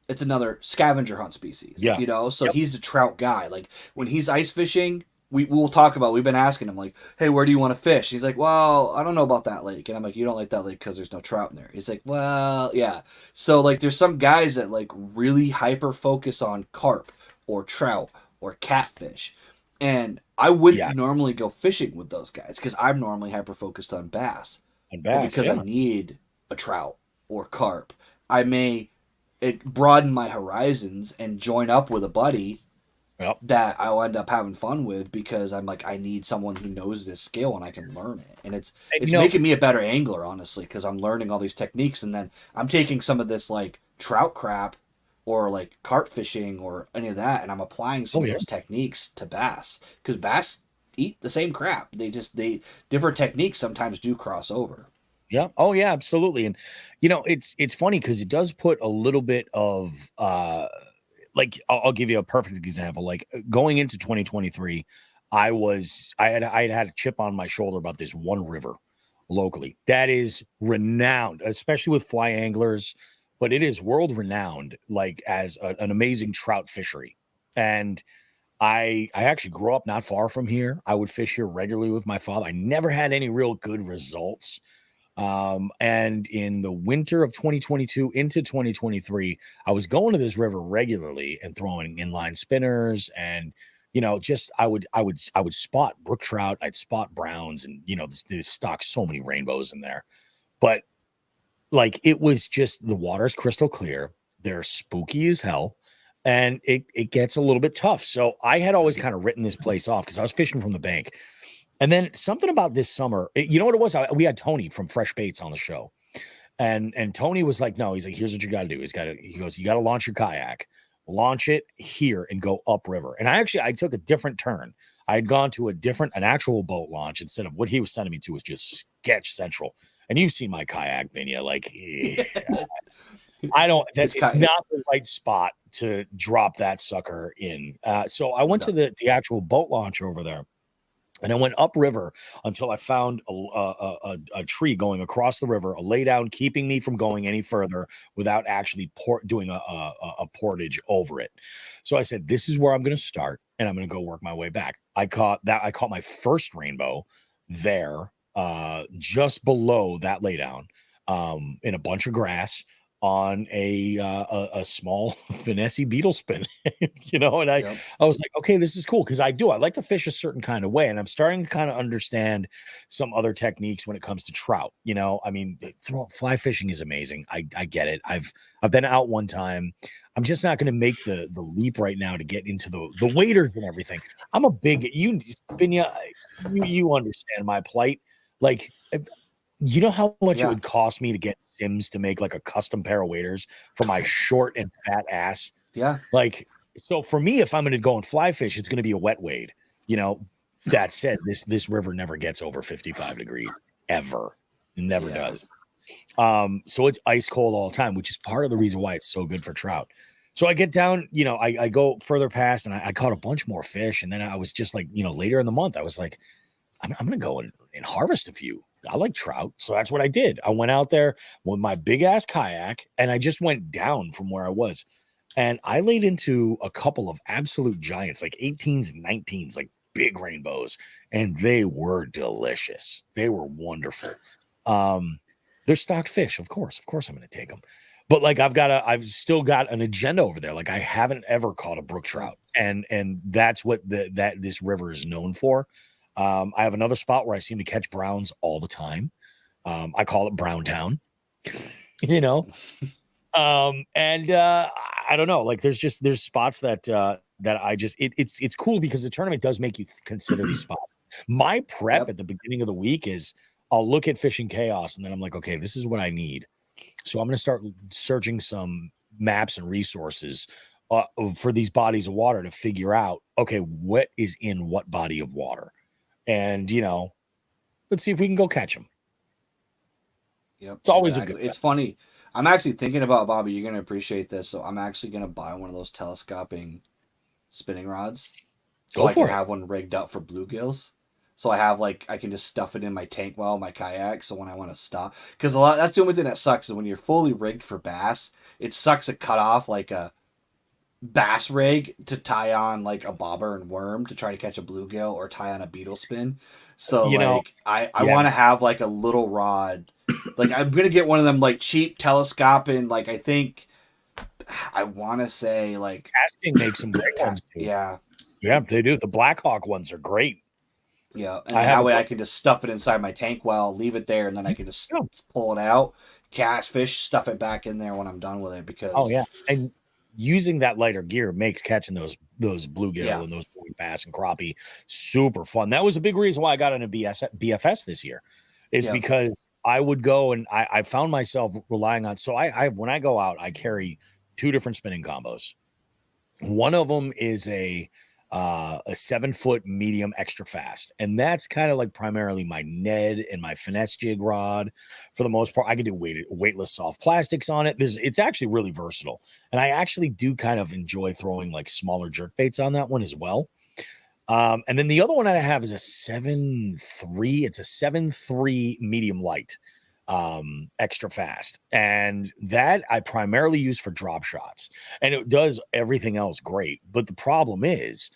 it's another scavenger hunt species, so he's a trout guy. Like when he's ice fishing we'll talk about. We've been asking him like, "Hey, where do you want to fish?" He's like, "Well, I don't know about that lake." And I'm like, "You don't like that lake because there's no trout in there." He's like, "Well, yeah." So like, there's some guys that like really hyper focus on carp or trout or catfish, and I wouldn't normally go fishing with those guys because I'm normally hyper focused on bass. And But bass, because yeah. I need a trout or carp, I may broaden my horizons and join up with a buddy Yep. that I'll end up having fun with because I'm like, I need someone who knows this skill and I can learn it. And it's making me a better angler, honestly, because I'm learning all these techniques, and then I'm taking some of this like trout crap or like carp fishing or any of that, and I'm applying some of those techniques to bass, because bass eat the same crap. They different techniques sometimes do cross over. Yeah. Oh yeah, absolutely. And it's funny because it does put a little bit of like I'll give you a perfect example. Like going into 2023, I had a chip on my shoulder about this one river locally that is renowned, especially with fly anglers, but it is world renowned, like as an amazing trout fishery. And I actually grew up not far from here. I would fish here regularly with my father. I never had any real good results. And in the winter of 2022 into 2023, I was going to this river regularly and throwing inline spinners, and just I would spot brook trout, I'd spot browns, and they stock so many rainbows in there. But like it was just the water's crystal clear, they're spooky as hell, and it gets a little bit tough. So I had always kind of written this place off because I was fishing from the bank. And then something about this summer, you know what it was? We had Tony from Fresh Baits on the show, and Tony was like, "No, he's like, here's what you got to do. He goes, you got to launch your kayak, launch it here, and go upriver." And I took a different turn. I had gone to an actual boat launch instead of what he was sending me to was just Sketch Central. And you've seen my kayak, Vinya. Like, I don't. It's not the right spot to drop that sucker in. So I went to the actual boat launch over there. And I went upriver until I found a tree going across the river, a laydown, keeping me from going any further without actually doing a portage over it. So I said, this is where I'm going to start, and I'm going to go work my way back. I caught my first rainbow there, just below that laydown, in a bunch of grass on a small finesse beetle spin, and I was like, okay, this is cool. Cause I like to fish a certain kind of way. And I'm starting to kind of understand some other techniques when it comes to trout. I mean, fly fishing is amazing. I get it. I've been out one time. I'm just not going to make the leap right now to get into the waders and everything. I'm a big, Binya, you understand my plight. Like, you know how much it would cost me to get Sims to make like a custom pair of waders for my short and fat ass? Yeah. Like, so for me, if I'm going to go and fly fish, it's going to be a wet wade. That said, this river never gets over 55 degrees ever. It never does. So it's ice cold all the time, which is part of the reason why it's so good for trout. So I get down, I go further past, and I caught a bunch more fish. And then I was just like, later in the month, I was like, I'm going to go and harvest a few. I like trout. So that's what I did. I went out there with my big ass kayak, and I just went down from where I was. And I laid into a couple of absolute giants, like 18s and 19s, like big rainbows. And they were delicious. They were wonderful. They're stocked fish. Of course I'm going to take them. But like, I've still got an agenda over there. Like I haven't ever caught a brook trout. And that's what this river is known for. I have another spot where I seem to catch browns all the time. I call it Brown Town, and I don't know, like there's spots that I just, it's cool because the tournament does make you consider these spots. My prep at the beginning of the week is I'll look at Fishing Chaos, and then I'm like, okay, this is what I need. So I'm going to start searching some maps and resources for these bodies of water to figure out, okay, what is in what body of water. And, let's see if we can go catch them. Yep. It's always a good It's funny. I'm actually thinking about, Bobby, you're going to appreciate this. So I'm actually going to buy one of those telescoping spinning rods. So I can have one rigged up for bluegills. So I have I can just stuff it in my tank while my kayak. So when I want to stop, because that's the only thing that sucks is when you're fully rigged for bass, it sucks to cut off bass rig to tie on like a bobber and worm to try to catch a bluegill or tie on a beetle spin. So like I want to have like a little rod. Like I'm gonna get one of them like cheap telescoping. Like I think I want to say like Casting makes some great ones too. Yeah, they do. The Blackhawk ones are great. Yeah, and then that way I can just stuff it inside my tank well, leave it there, and then I can just pull it out, cast fish, stuff it back in there when I'm done with it. Because and using that lighter gear makes catching those bluegill and those bass and crappie super fun. That was a big reason why I got into BFS this year, is because I would go and I found myself relying on. So I when I go out, I carry 2 different spinning combos. One of them is a 7-foot medium extra fast, and that's kind of like primarily my Ned and my finesse jig rod. For the most part, I can do weightless soft plastics on it. It's actually really versatile, and I actually do kind of enjoy throwing like smaller jerk baits on that one as well. And then the other one I have is a 7.3. It's a 7.3 medium light extra fast, and that I primarily use for drop shots, and it does everything else great. But the problem is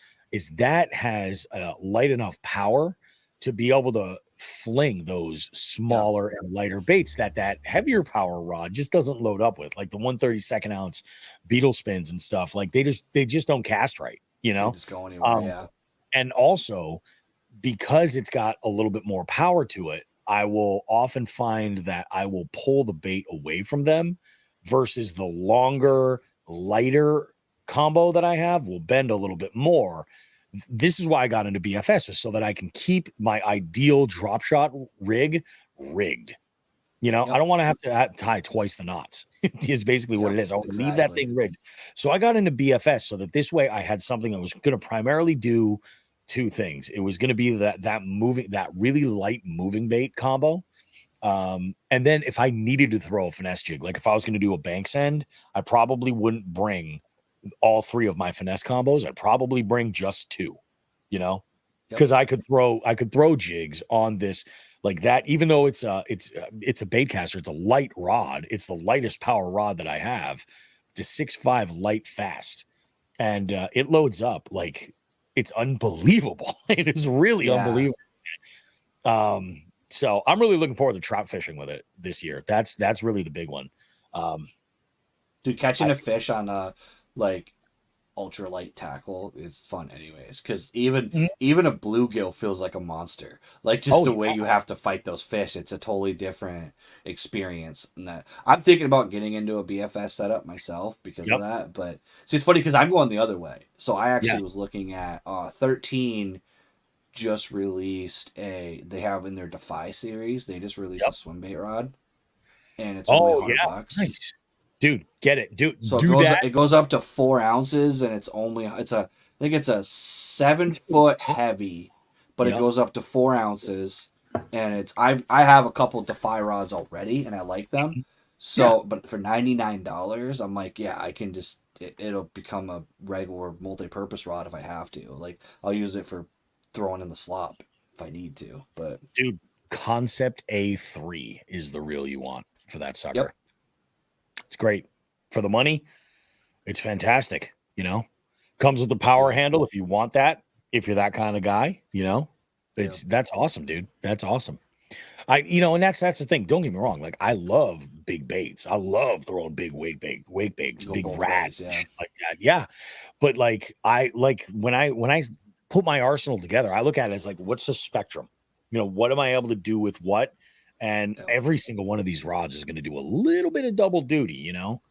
that has light enough power to be able to fling those smaller and lighter baits that heavier power rod just doesn't load up with, like the 1/32 ounce beetle spins and stuff. Like they just don't cast right, you know. They just go anywhere, and also because it's got a little bit more power to it, I will often find that I will pull the bait away from them versus the longer, lighter combo that I have will bend a little bit more. This is why I got into BFS, so that I can keep my ideal drop shot rig rigged. You know, I don't want to have to tie twice the knots. Is basically what it is. I want to leave that thing rigged. So I got into BFS so that this way I had something that was going to primarily do 2 things. It was going to be that really light moving bait combo. And then if I needed to throw a finesse jig, like if I was going to do a banks end, I probably wouldn't bring all 3 of my finesse combos. I'd probably bring just 2, you know, because I could throw jigs on this like that, even though it's a bait caster. It's a light rod. It's the lightest power rod that I have. It's a 6.5 light fast, and it loads up like it's unbelievable. It is really unbelievable. So I'm really looking forward to trout fishing with it this year. That's really the big one. Dude, catching a fish on like ultralight tackle is fun anyways, because even a bluegill feels like a monster. Like just the way you have to fight those fish, it's a totally different experience. And that I'm thinking about getting into a BFS setup myself because of that. But see, it's funny because I'm going the other way. So I actually was looking at 13 just released they have in their Defy series, they just released a swim bait rod, and it's only $100. Nice. Dude, get it, dude. So it goes up to 4 ounces, and I think it's a 7-foot heavy, but it goes up to 4 ounces, and I have a couple Defy rods already, and I like them. So, but for $99, I'm like, I can just it'll become a regular multi-purpose rod if I have to. Like I'll use it for throwing in the slop if I need to. But dude, Concept A3 is the reel you want for that sucker. Yep. It's great for the money. It's fantastic. You know, comes with the power handle if you want that. If you're that kind of guy, you know, that's awesome, dude. That's awesome. And that's the thing. Don't get me wrong. Like I love big baits. I love throwing big weight baits, big rats, and shit like that. Yeah, but like when I put my arsenal together, I look at it as like, what's the spectrum? You know, what am I able to do with what? And every single one of these rods is going to do a little bit of double duty, you know?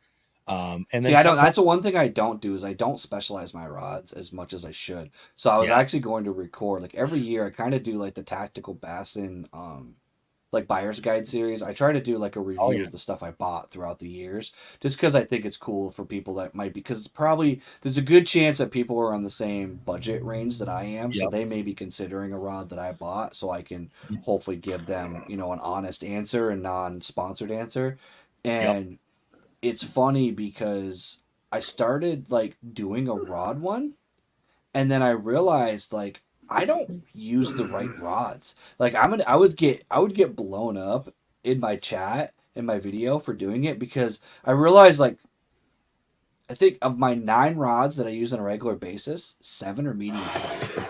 And then that's the one thing I don't do is I don't specialize my rods as much as I should. So I was actually going to record like every year. I kind of do like the tactical bassin, like buyer's guide series. I try to do like a review of the stuff I bought throughout the years, just because I think it's cool for people that might be, because probably there's a good chance that people are on the same budget range that I am. So they may be considering a rod that I bought, so I can hopefully give them, an honest answer and non-sponsored answer. And it's funny because I started like doing a rod one, and then I realized like I don't use the right rods. Like I would get blown up in my chat in my video for doing it, because I realized like I think of my 9 rods that I use on a regular basis, 7 are medium heavy.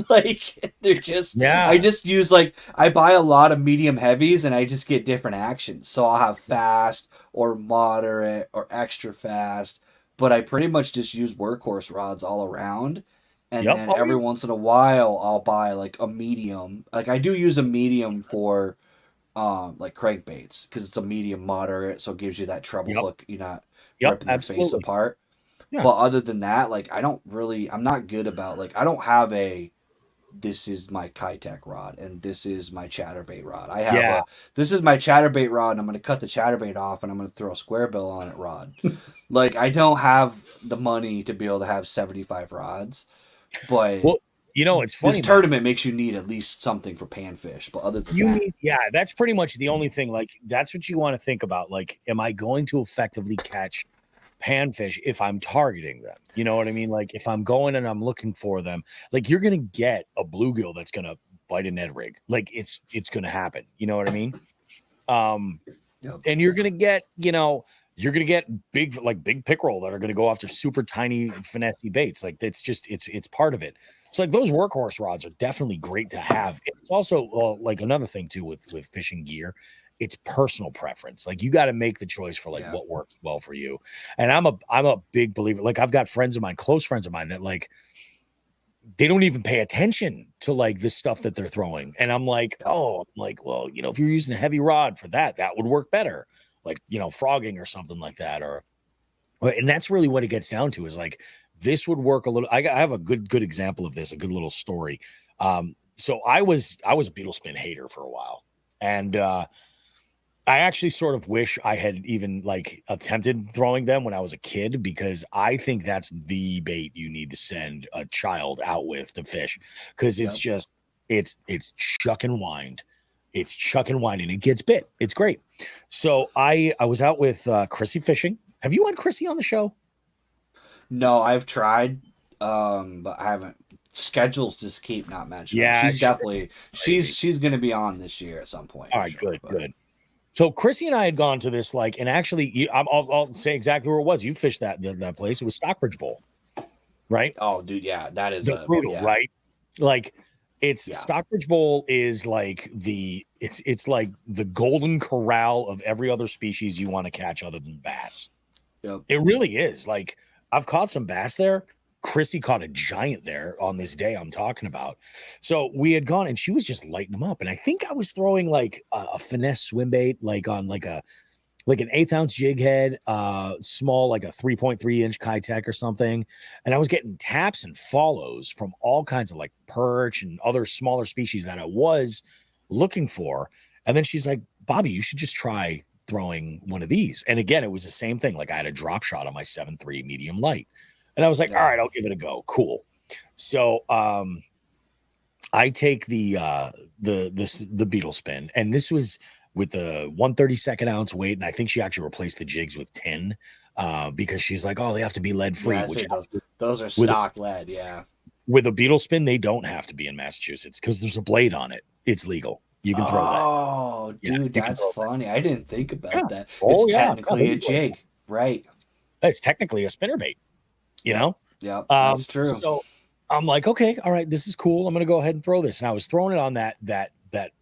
Like they're just, I just use like, I buy a lot of medium heavies and I just get different actions. So I'll have fast or moderate or extra fast, but I pretty much just use workhorse rods all around. And then every once in a while I'll buy like a medium. Like I do use a medium for like crankbaits because it's a medium moderate, so it gives you that treble hook. You're not ripping their face apart. Yeah. But other than that, like I'm not good about, like, I don't have this is my Kitech rod and this is my chatterbait rod. I have this is my chatterbait rod and I'm going to cut the chatterbait off and I'm going to throw a square bill on it rod. Like, I don't have the money to be able to have 75 rods, but it's funny. This tournament makes you need at least something for panfish, but other than that, that's pretty much the only thing. Like, that's what you want to think about. Like, am I going to effectively catch panfish if I'm targeting them? You know what I mean? Like, if I'm going and I'm looking for them, like, you're gonna get a bluegill that's gonna bite a Ned rig. Like, it's gonna happen. You know what I mean? And you're gonna get, big pickerel that are gonna go after super tiny finessey baits. Like, it's part of it. It's like those workhorse rods are definitely great to have. It's also like another thing too with fishing gear. It's personal preference. Like, you got to make the choice for like what works well for you. And I'm a big believer. Like, I've got friends of mine, close friends of mine, that like, they don't even pay attention to like this stuff that they're throwing. And I'm like, well, if you're using a heavy rod for that would work better. Like, frogging or something like that. And that's really what it gets down to, is like, this would work a little. I have a good example of this, a good little story. So I was a beetle spin hater for a while. And, I actually sort of wish I had even like attempted throwing them when I was a kid, because I think that's the bait you need to send a child out with to fish, because it's just it's chuck and wind. It's chuck and wind and it gets bit. It's great. So I was out with Chrissy fishing. Have you had Chrissy on the show? No, I've tried, but I haven't. Schedules just keep not mentioning. Yeah, she's definitely she's going to be on this year at some point. All right, good. So Chrissy and I had gone to this, like, and actually, I'll say exactly where it was. You fished that place. It was Stockbridge Bowl, right? Oh, dude, yeah, that is brutal, right? Like, Stockbridge Bowl is like it's like the golden corral of every other species you want to catch other than bass. Yep. It really is. Like, I've caught some bass there. Chrissy caught a giant there on this day I'm talking about. So we had gone and she was just lighting them up. And I think I was throwing like a finesse swim bait, like on like an 1/8 ounce jig head, small, like a 3.3 inch Kitech or something. And I was getting taps and follows from all kinds of like perch and other smaller species that I was looking for. And then she's like, Bobby, you should just try throwing one of these. And again, it was the same thing. Like, I had a drop shot on my 7.3 medium light. And I was like, all right, I'll give it a go. Cool. So I take the beetle spin, and this was with the 1/32 ounce weight, and I think she actually replaced the jigs with tin because she's like, oh, they have to be lead free. Yeah, those are stock lead, yeah. With a beetle spin, they don't have to be in Massachusetts because there's a blade on it. It's legal. You can throw that. Oh, dude, that's funny. I didn't think about that. It's technically a jig, right? It's technically a spinnerbait. Yeah, that's true. So I'm like, okay, all right, this is cool. I'm gonna go ahead and throw this. And I was throwing it on that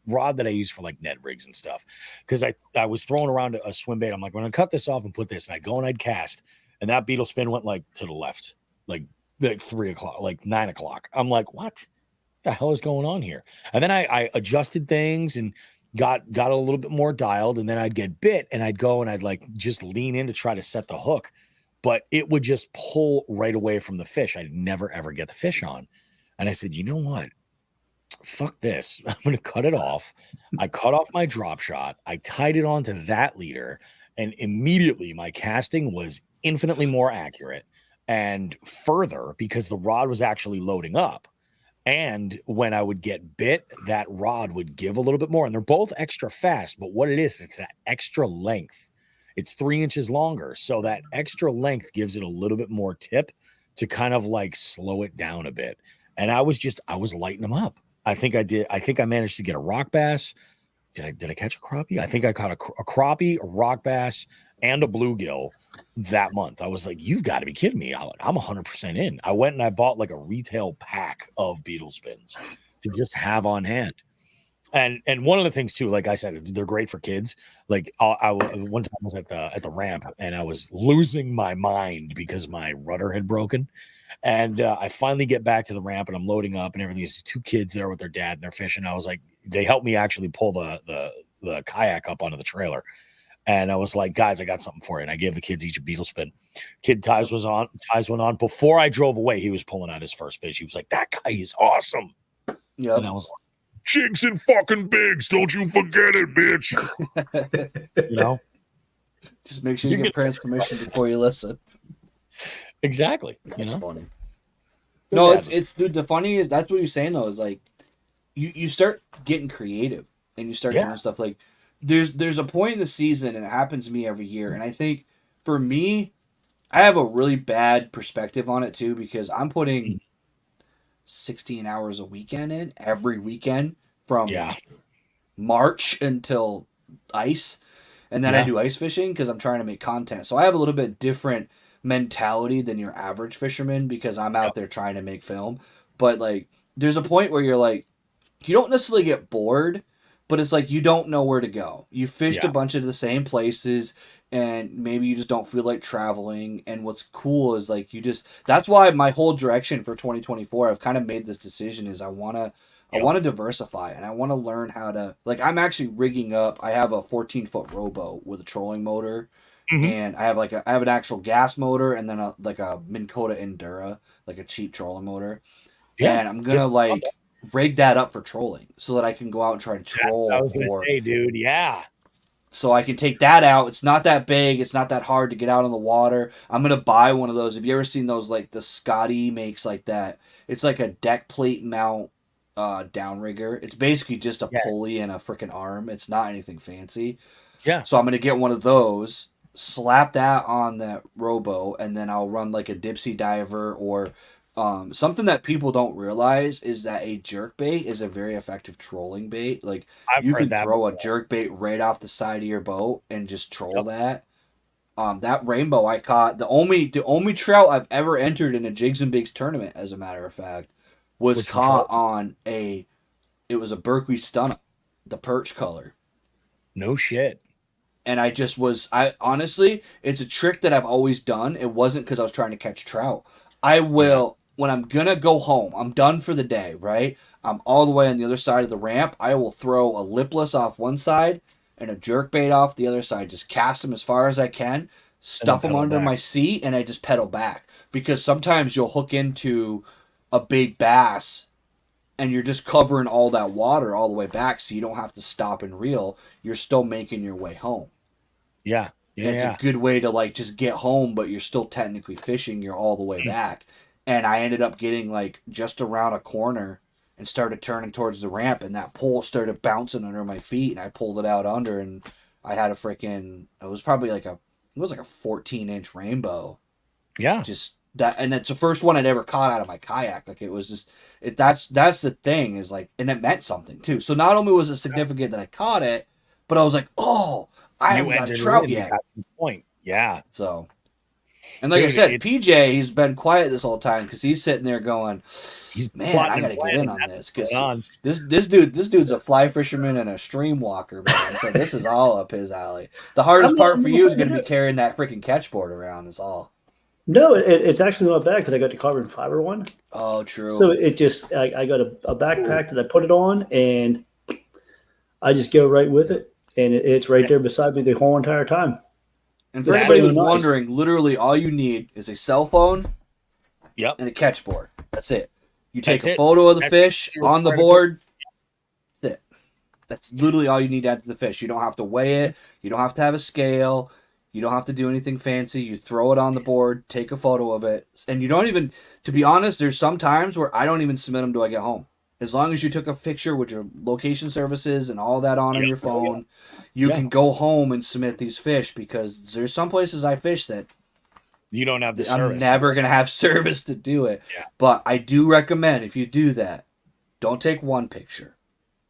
rod that I use for like Ned rigs and stuff, because I was throwing around a swim bait. I'm like, I'm gonna cut this off and put this, and I go and I'd cast, and that beetle spin went like to the left, like 3 o'clock, like 9 o'clock. I'm like, what the hell is going on here? And then I adjusted things and got a little bit more dialed, and then I'd get bit, and I'd go and I'd like just lean in to try to set the hook. But it would just pull right away from the fish. I'd never, ever get the fish on. And I said, you know what? Fuck this. I'm going to cut it off. I cut off my drop shot. I tied it onto that leader. And immediately my casting was infinitely more accurate. And further, because the rod was actually loading up. And when I would get bit, that rod would give a little bit more. And they're both extra fast. But what it is, it's that extra length. It's 3 inches longer. So that extra length gives it a little bit more tip to kind of like slow it down a bit. And I was lighting them up. I think I managed to get a rock bass. Did I catch a crappie? I think I caught a crappie, a rock bass, and a bluegill that month. I was like, you've got to be kidding me. I'm 100% in. I went and I bought like a retail pack of beetle spins to just have on hand. And one of the things too, like I said, they're great for kids. Like one time I was at the ramp and I was losing my mind because my rudder had broken. And I finally get back to the ramp and I'm loading up and everything. There's two kids there with their dad and they're fishing. I was like, they helped me actually pull the kayak up onto the trailer. And I was like, guys, I got something for you. And I gave the kids each a beetle spin. Kid ties one on. Before I drove away, he was pulling out his first fish. He was like, that guy is awesome. Yeah. And I was like, Jigs and fucking Bigs. Don't you forget it, bitch. you know, just make sure you get parents' permission before you listen. Exactly. That's funny. No, it's dude. The funny is that's what you're saying though. Is like you start getting creative and you start doing stuff like there's a point in the season and it happens to me every year. And I think for me, I have a really bad perspective on it too because I'm putting 16 hours a weekend in every weekend from March until ice. And then I do ice fishing because I'm trying to make content. So I have a little bit different mentality than your average fisherman because I'm out there trying to make film. But like there's a point where you're like, you don't necessarily get bored, but it's like you don't know where to go. You fished a bunch of the same places and maybe you just don't feel like traveling. And what's cool is like that's why my whole direction for 2024, I've kind of made this decision is I want to diversify and I want to learn how to, like, I'm actually rigging up. I have a 14-foot rowboat with a trolling motor. And I have an actual gas motor and then a Minn Kota Endura, like a cheap trolling motor. Yeah. And I'm going to rig that up for trolling so that I can go out and try to troll. I was going to say, dude. Yeah. So I can take that out. It's not that big. It's not that hard to get out on the water. I'm going to buy one of those. Have you ever seen those, like the Scotty makes like that? It's like a deck plate mount downrigger. It's basically just a pulley and a freaking arm. It's not anything fancy. Yeah. So I'm going to get one of those, slap that on that rowboat, and then I'll run like a dipsy diver or something that people don't realize is that a jerkbait is a very effective trolling bait. Like you can throw a jerkbait right off the side of your boat and just troll that. That rainbow I caught, the only trout I've ever entered in a Jigs and Bigs tournament, as a matter of fact, was caught on it was a Berkeley stunner, the perch color. No shit. And I honestly, it's a trick that I've always done. It wasn't because I was trying to catch trout. I will, when I'm going to go home, I'm done for the day, right? I'm all the way on the other side of the ramp. I will throw a lipless off one side and a jerkbait off the other side. Just cast them as far as I can, stuff them under my seat, and I just pedal back. Because sometimes you'll hook into a big bass and you're just covering all that water all the way back so you don't have to stop and reel. You're still making your way home. Yeah. It's a good way to like just get home, but you're still technically fishing. You're all the way back. And I ended up getting like just around a corner and started turning towards the ramp, and that pole started bouncing under my feet, and I pulled it out under, and I had it was probably like a 14-inch rainbow. Yeah. Just that, and it's the first one I'd ever caught out of my kayak. Like it was just that's the thing is like, and it meant something too. So not only was it significant that I caught it, but I was like, oh, I haven't got a trout yet. Point. Yeah. So, and like I said, PJ, he's been quiet this whole time because he's sitting there going, man, I got to get in on this because this dude's a fly fisherman and a stream walker, man. So this is all up his alley. The hardest part for you is going to be carrying that freaking catchboard around. Is all. No, it's actually not bad because I got the carbon fiber one. Oh, true. So it just I got a backpack that I put it on and I just go right with it. And it's right there beside me the whole entire time. And for anybody who's wondering, literally all you need is a cell phone and a catchboard. That's it. You take a photo of the fish on the board. That's it. That's literally all you need to add to the fish. You don't have to weigh it. You don't have to have a scale. You don't have to do anything fancy. You throw it on the board, take a photo of it. And you don't even, to be honest, there's some times where I don't even submit them till I get home. As long as you took a picture with your location services and all that on your phone, you can go home and submit these fish because there's some places I fish that you don't have the service. I'm never going to have service to do it. Yeah. But I do recommend if you do that, don't take one picture.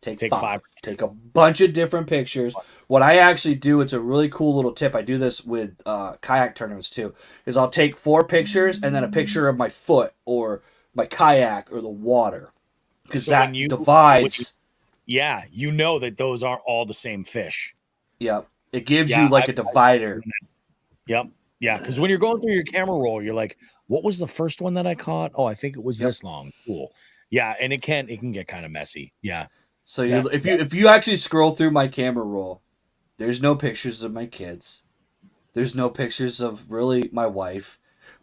Take five. Take a bunch of different pictures. What I actually do, it's a really cool little tip. I do this with kayak tournaments too, is I'll take 4 pictures and then a picture of my foot or my kayak or the water. Because So that divides. Yeah, you know that those aren't all the same fish. Yep. It gives you like a divider. Yep. Yeah, because when you're going through your camera roll, you're like, what was the first one that I caught? Oh, I think it was this long. Cool. Yeah, and it can get kind of messy. Yeah. So if you actually scroll through my camera roll, there's no pictures of my kids. There's no pictures of really my wife,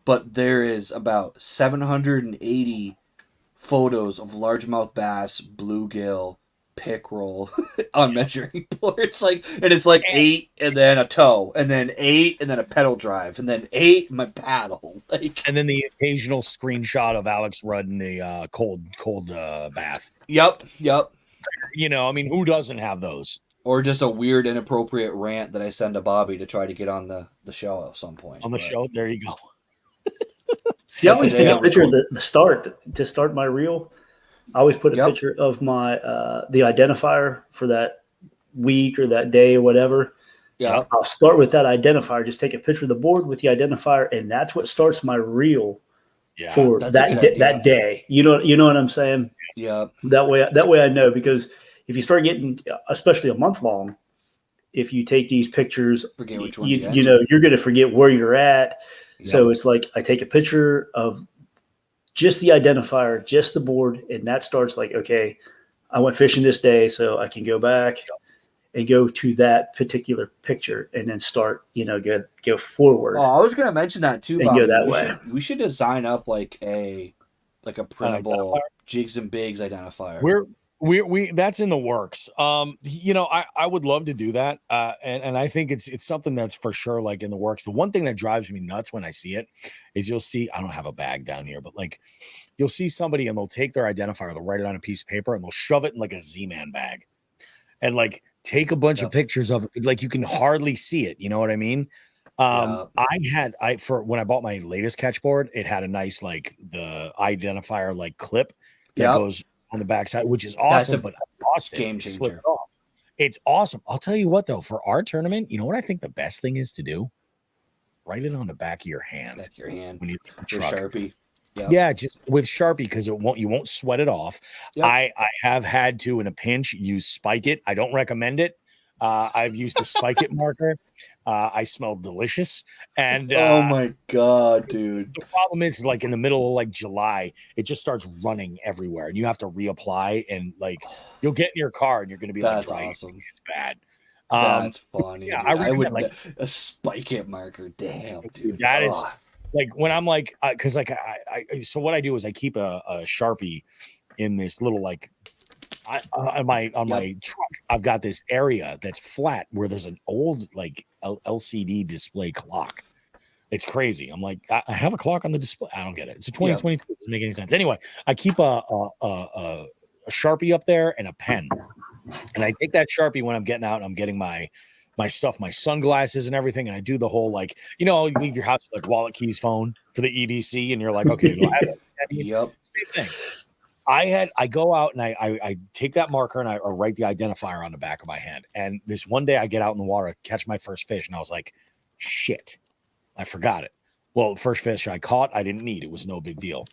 but there is about 780 photos of largemouth bass, bluegill, pickerel on measuring boards. It's like 8 and then a toe, and then 8 and then a pedal drive, and then 8 my paddle. And then the occasional screenshot of Alex Rudd in the cold bath. Yep. You know, I mean, who doesn't have those? Or just a weird, inappropriate rant that I send to Bobby to try to get on the show at some point. On the show, there you go. See, I always take a picture of the start to start my reel. I always put a picture of my the identifier for that week or that day or whatever. Yeah, I'll start with that identifier. Just take a picture of the board with the identifier, and that's what starts my reel for that day. You know what I'm saying? Yeah. That way I know, because if you start getting, especially a month long, if you take these pictures, forget which ones you know you're going to forget where you're at. Yep. So it's like I take a picture of just the identifier, just the board, and that starts like, okay, I went fishing this day, so I can go back and go to that particular picture and then start, go forward. Oh, I was going to mention that too, and Bobby. go that way. We should design up like a printable Jigs and Bigs identifier. We that's in the works. I would love to do that. And I think it's something that's for sure like in the works. The one thing that drives me nuts when I see it is you'll see, I don't have a bag down here, but like you'll see somebody and they'll take their identifier, they'll write it on a piece of paper and they'll shove it in like a Z-Man bag and like take a bunch of pictures of it. Like you can hardly see it. You know what I mean? For when I bought my latest catchboard, it had a nice, like the identifier, like clip that goes on the backside, which is awesome, but I lost it. Game changer. It's awesome. I'll tell you what though, for our tournament, you know what I think the best thing is to do? Write it on the back of your hand. When you Sharpie. Yep. Yeah, just with Sharpie, because you won't sweat it off. Yep. I have had to, in a pinch, use Spike It. I don't recommend it. I've used a Spike It marker. I smell delicious. And oh my god, dude. The problem is like in the middle of like July, it just starts running everywhere and you have to reapply and like you'll get in your car and you're gonna be that's like, awesome. It's bad. That's funny. Yeah, I would like a Spike It marker. Damn, dude. That is like when I'm like, because like so what I do is I keep a Sharpie in this little like on my truck. I've got this area that's flat where there's an old like LCD display clock. It's crazy. I'm like, I have a clock on the display. I don't get it. It's a 2022. It doesn't make any sense. Anyway, I keep a Sharpie up there and a pen, and I take that Sharpie when I'm getting out and I'm getting my stuff, my sunglasses and everything. And I do the whole, like, you leave your house with like wallet, keys, phone for the EDC. And you're like, okay, do I have it? Yep. Same thing. I go out and I take that marker and I write the identifier on the back of my hand. And this one day I get out in the water, catch my first fish. And I was like, shit, I forgot it. Well, the first fish I caught, I didn't need. It was no big deal.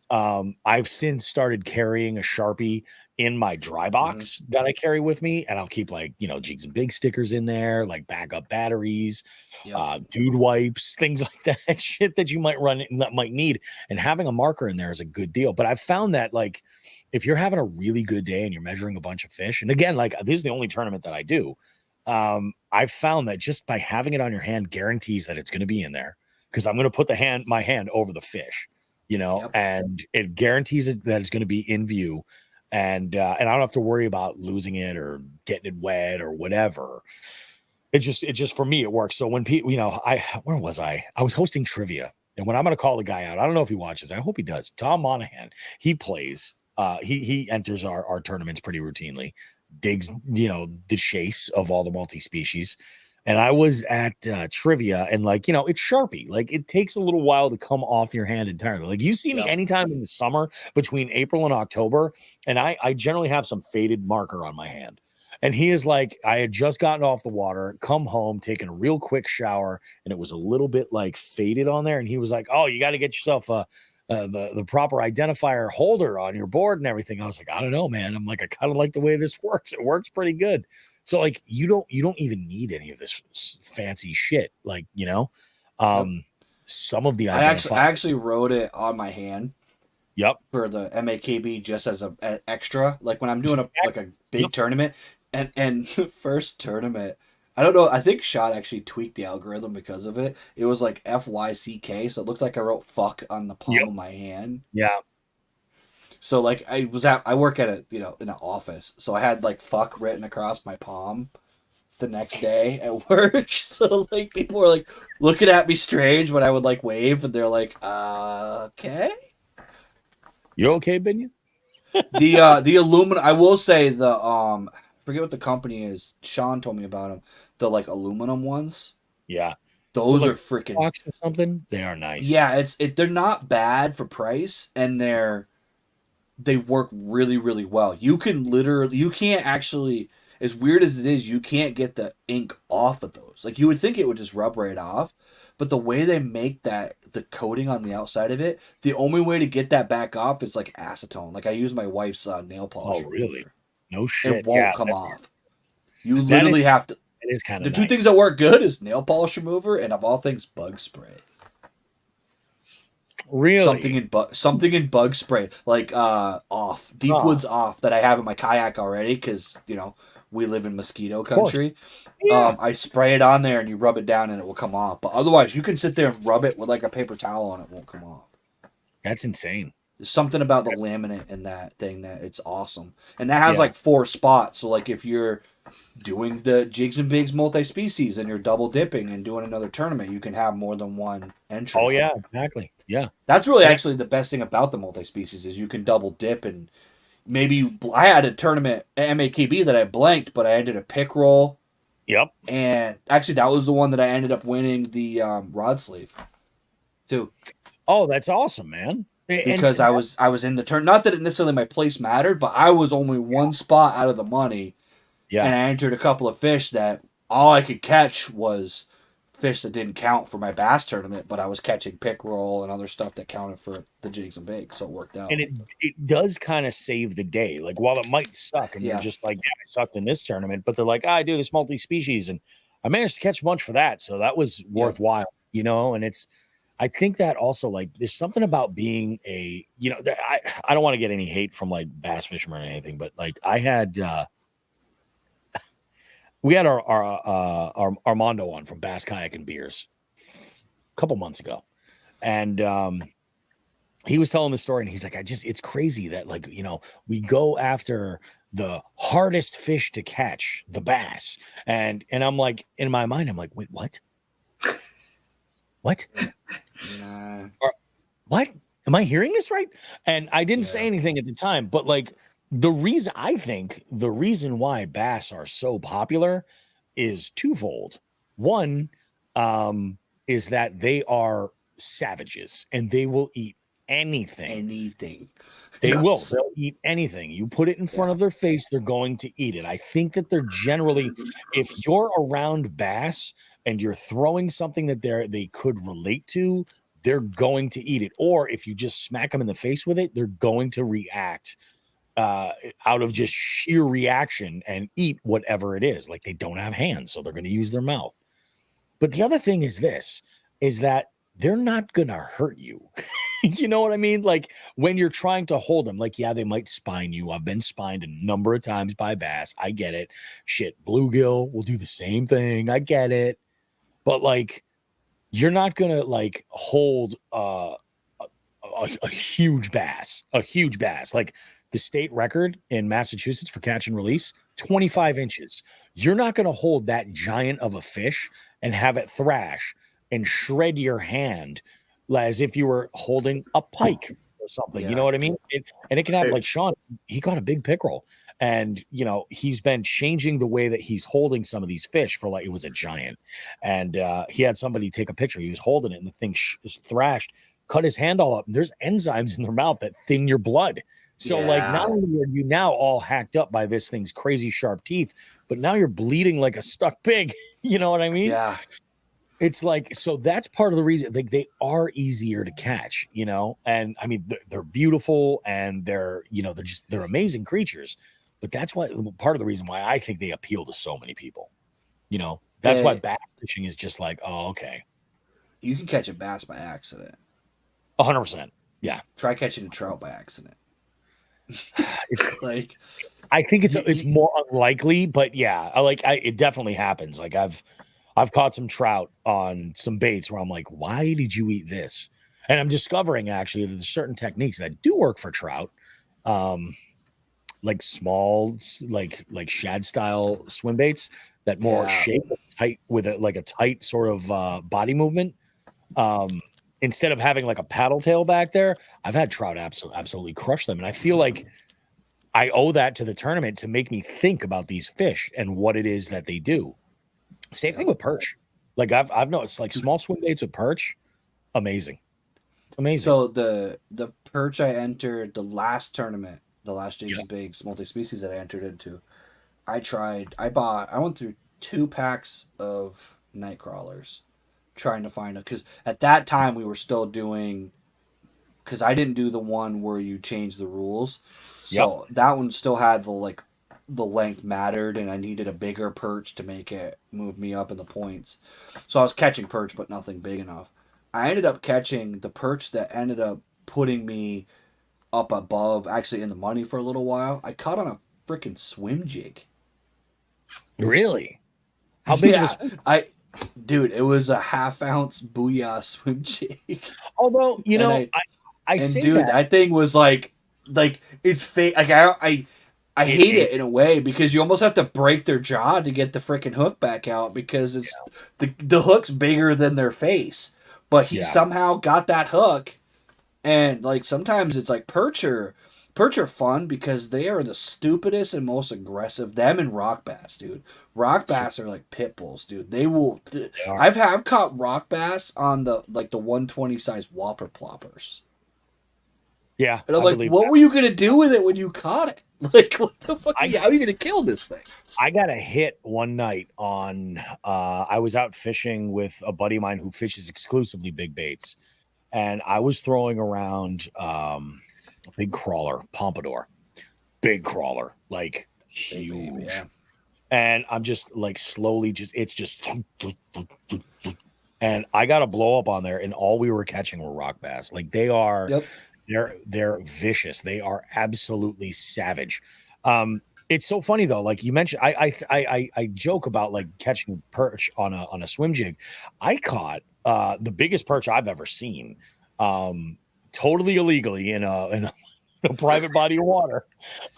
I've since started carrying a Sharpie in my dry box that I carry with me. And I'll keep like, Jigs and Big stickers in there, like backup batteries, dude wipes, things like that, shit that you might might need. And having a marker in there is a good deal. But I've found that like, if you're having a really good day and you're measuring a bunch of fish, and again, like this is the only tournament that I do. I've found that just by having it on your hand guarantees that it's going to be in there. Because I'm going to put my hand over the fish, and it guarantees that it's going to be in view, and I don't have to worry about losing it or getting it wet or whatever. It just for me it works. So when people, where was I? I was hosting trivia, and when I'm going to call the guy out, I don't know if he watches. I hope he does. Tom Monahan, he plays. He enters our tournaments pretty routinely. Digs, the chase of all the multi-species. And I was at trivia and like, it's Sharpie. Like it takes a little while to come off your hand entirely. Like you see me anytime in the summer between April and October. And I generally have some faded marker on my hand. And he is like, I had just gotten off the water, come home, taken a real quick shower, and it was a little bit like faded on there. And he was like, oh, you got to get yourself the proper identifier holder on your board and everything. I was like, I don't know, man. I'm like, I kind of like the way this works. It works pretty good. So like, you don't even need any of this fancy shit. Like, some of the I actually wrote it on my hand. Yep. For the MAKB just as an extra, like when I'm doing a big tournament, and first tournament, I don't know. I think Shot actually tweaked the algorithm because of it. It was like FYCK, so it looked like I wrote fuck on the palm of my hand. Yeah. So like I work at a in an office, so I had like fuck written across my palm the next day at work. So like people were like looking at me strange when I would like wave, and they're like, okay. You okay, Binya? The aluminum. I will say the forget what the company is. Sean told me about them. The like aluminum ones. Yeah, those are freaking box or something. They are nice. Yeah, they're not bad for price, and they work really really well. You can't actually, as weird as it is, you can't get the ink off of those. Like you would think it would just rub right off, but the way they make the coating on the outside of it, the only way to get that back off is like acetone. Like I use my wife's nail polish. Oh, really? No shit. It won't come off. You literally have to. It is kind of the two things that work good is nail polish remover and of all things bug spray. Really? Something in bug spray like Deepwood's off that I have in my kayak already because we live in mosquito country. Yeah. I spray it on there and you rub it down and it will come off. But otherwise, you can sit there and rub it with like a paper towel and it won't come off. That's insane. There's something about the laminate in that thing that it's awesome. And that has like 4 spots. So like if you're doing the Jigs and Bigs multi-species and you're double dipping and doing another tournament, you can have more than one entry. Oh, yeah, exactly. Yeah. That's really actually the best thing about the multi-species is you can double dip and maybe I had a tournament at MAKB that I blanked, but I ended a pick roll. Yep. And actually, that was the one that I ended up winning the rod sleeve, too. Oh, that's awesome, man. Because I was in the turn. Not that it necessarily my place mattered, but I was only one spot out of the money. Yeah. And I entered a couple of fish that all I could catch was fish that didn't count for my bass tournament, but I was catching pick roll and other stuff that counted for the Jigs and Bigs, so it worked out. And it does kind of save the day. Like while it might suck, and you're just like, I sucked in this tournament, but they're like, I do this multi-species, and I managed to catch a bunch for that, so that was worthwhile, And I think that also like there's something about being a, I don't want to get any hate from like bass fishermen or anything, but like I had. We had our Armando on from Bass Kayak and Beers a couple months ago. And he was telling the story and he's like, it's crazy that like, we go after the hardest fish to catch, the bass. And I'm like, in my mind, I'm like, wait, what? What? What? Am I hearing this right? And I didn't say anything at the time, but like, the reason why bass are so popular is twofold. One is that they are savages and they will eat anything. They will. They'll eat anything. You put it in front of their face, they're going to eat it. I think that they're generally, if you're around bass and you're throwing something that they could relate to, they're going to eat it. Or if you just smack them in the face with it, they're going to react out of just sheer reaction and eat whatever it is. Like they don't have hands, so they're going to use their mouth. But the other thing is that they're not going to hurt you. You know what I mean? Like when you're trying to hold them, like, they might spine you. I've been spined a number of times by bass. I get it. Shit, bluegill will do the same thing. I get it. But like, you're not going to like hold a huge bass, like the state record in Massachusetts for catch and release, 25 inches. You're not going to hold that giant of a fish and have it thrash and shred your hand as if you were holding a pike or something. You know what I mean? And it can have, like Sean, he got a big pickerel. And, he's been changing the way that he's holding some of these fish for like, it was a giant. And he had somebody take a picture. He was holding it and the thing is thrashed, cut his hand all up. And there's enzymes in their mouth that thin your blood. So like not only are you now all hacked up by this thing's crazy sharp teeth, but now you're bleeding like a stuck pig. You know what I mean? Yeah. It's like, so that's part of the reason like they are easier to catch, you know? And I mean, they're beautiful and they're, you know, they're amazing creatures, but that's why part of the reason why I think they appeal to so many people, you know, that's why bass fishing is just like, oh, okay. You can catch a bass by accident. 100%. Yeah. Try catching a trout by accident. Like, I think it's more unlikely, but yeah, it definitely happens. Like I've caught some trout on some baits where I'm like, why did you eat this? And I'm discovering actually that there's certain techniques that do work for trout, like small, like shad style swim baits that more shape tight with a tight sort of body movement. Instead of having like a paddle tail back there, I've had trout absolutely crush them. And I feel like I owe that to the tournament to make me think about these fish and what it is that they do. Same thing with perch. Like I've noticed like small swim baits with perch, amazing. So the perch I entered the last tournament, the last Jigs and Bigs multi-species that I entered into, I went through 2 packs of night crawlers trying to find it, because at that time we were still doing, because I didn't do the one where you change the rules, so that one still had the length mattered, and I needed a bigger perch to make it move me up in the points. So I was catching perch, but nothing big enough. I ended up catching the perch that ended up putting me up above, actually in the money for a little while. I caught on a freaking swim jig. Really? How big was Dude, it was a 1/2 ounce Booyah swim jig. Although, you know, I say dude, that thing was like it's fake. Like I hate it in a way, because you almost have to break their jaw to get the freaking hook back out, because it's the hook's bigger than their face. But he somehow got that hook, and like sometimes it's like perch are fun because they are the stupidest and most aggressive. Them and rock bass, dude. Rock bass are like pit bulls, dude. They will. I've caught rock bass on the 120 size whopper ploppers. Yeah, and I'm like, what were you gonna do with it when you caught it? Like, what the fuck? How are you gonna kill this thing? I got a hit one night on. I was out fishing with a buddy of mine who fishes exclusively big baits, and I was throwing around a big crawler, pompadour, big crawler, like huge. Baby, yeah. And I'm just like slowly, it's just, and I got a blow up on there, and all we were catching were rock bass. Like they are. Yep. They're vicious. They are absolutely savage. It's so funny though. Like you mentioned, I joke about like catching perch on a swim jig. I caught the biggest perch I've ever seen, totally illegally in a private body of water,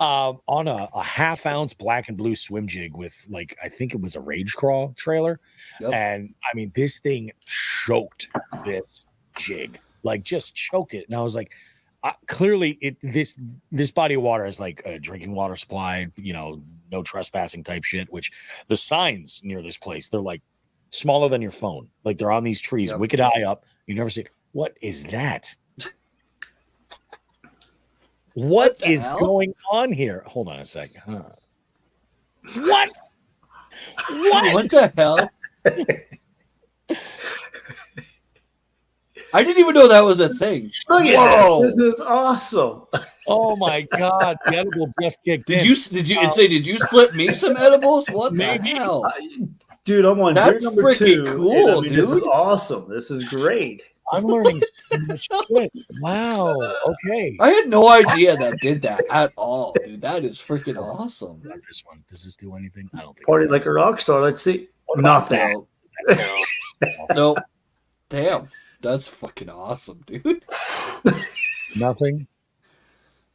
on a 1/2 ounce black and blue swim jig with like, I think it was a Rage Crawl trailer. Yep. And I mean, this thing choked this jig, like just choked it. And I was like, clearly this body of water is like a drinking water supply, you know, no trespassing type shit, which the signs near this place, they're like smaller than your phone. Like they're on these trees, wicked high up. You never see, what is that? What is going on here? Hold on a second. Huh? What? What the hell? I didn't even know that was a thing. Look at this. This is awesome. Oh my god, the edible just kicked in. Did you slip me some edibles? What the hell? Dude, I'm on That's number freaking 2. cool, dude. This is awesome. This is great. I'm learning so much shit. Wow. Okay. I had no idea that did that at all, dude. That is freaking awesome. This one. Does this do anything? I don't think. Party like a rock star. Let's see. Nothing. Nope. Damn. That's fucking awesome, dude. Nothing.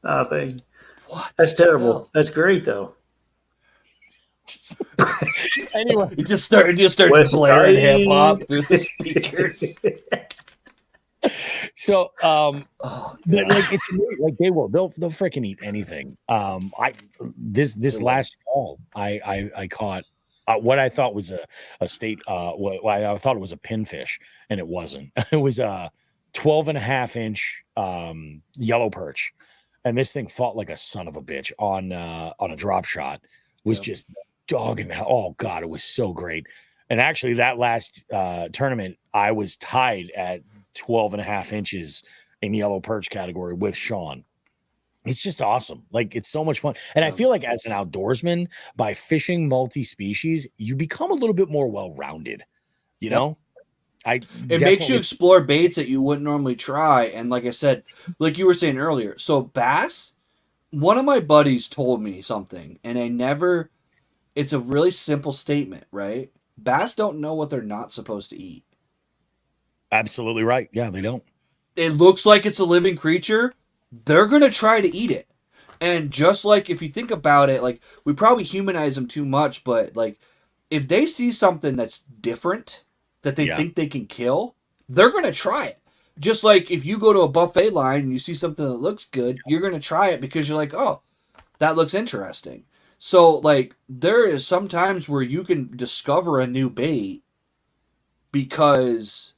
What? That's terrible. Hell? That's great though. Anyway, you just start blaring hip hop through the speakers. So, but like it's like they'll freaking eat anything. This last fall, I caught what I thought was a state. What I thought it was a pinfish, and it wasn't. It was a 12.5 inch yellow perch, and this thing fought like a son of a bitch on a drop shot. Was just dogging. Oh God, it was so great. And actually, that last tournament, I was tied at 12 and a half inches in yellow perch category with Sean. It's just awesome. Like, it's so much fun. And I feel like as an outdoorsman, by fishing multi-species, you become a little bit more well-rounded. You know? It makes you explore baits that you wouldn't normally try. And like I said, like you were saying earlier, so bass, one of my buddies told me something, and it's a really simple statement, right? Bass don't know what they're not supposed to eat. Absolutely right. Yeah, they don't. It looks like it's a living creature. They're going to try to eat it. And just like if you think about it, like we probably humanize them too much, but like if they see something that's different that they think they can kill, they're going to try it. Just like if you go to a buffet line and you see something that looks good, you're going to try it because you're like, oh, that looks interesting. So like there is some times where you can discover a new bait because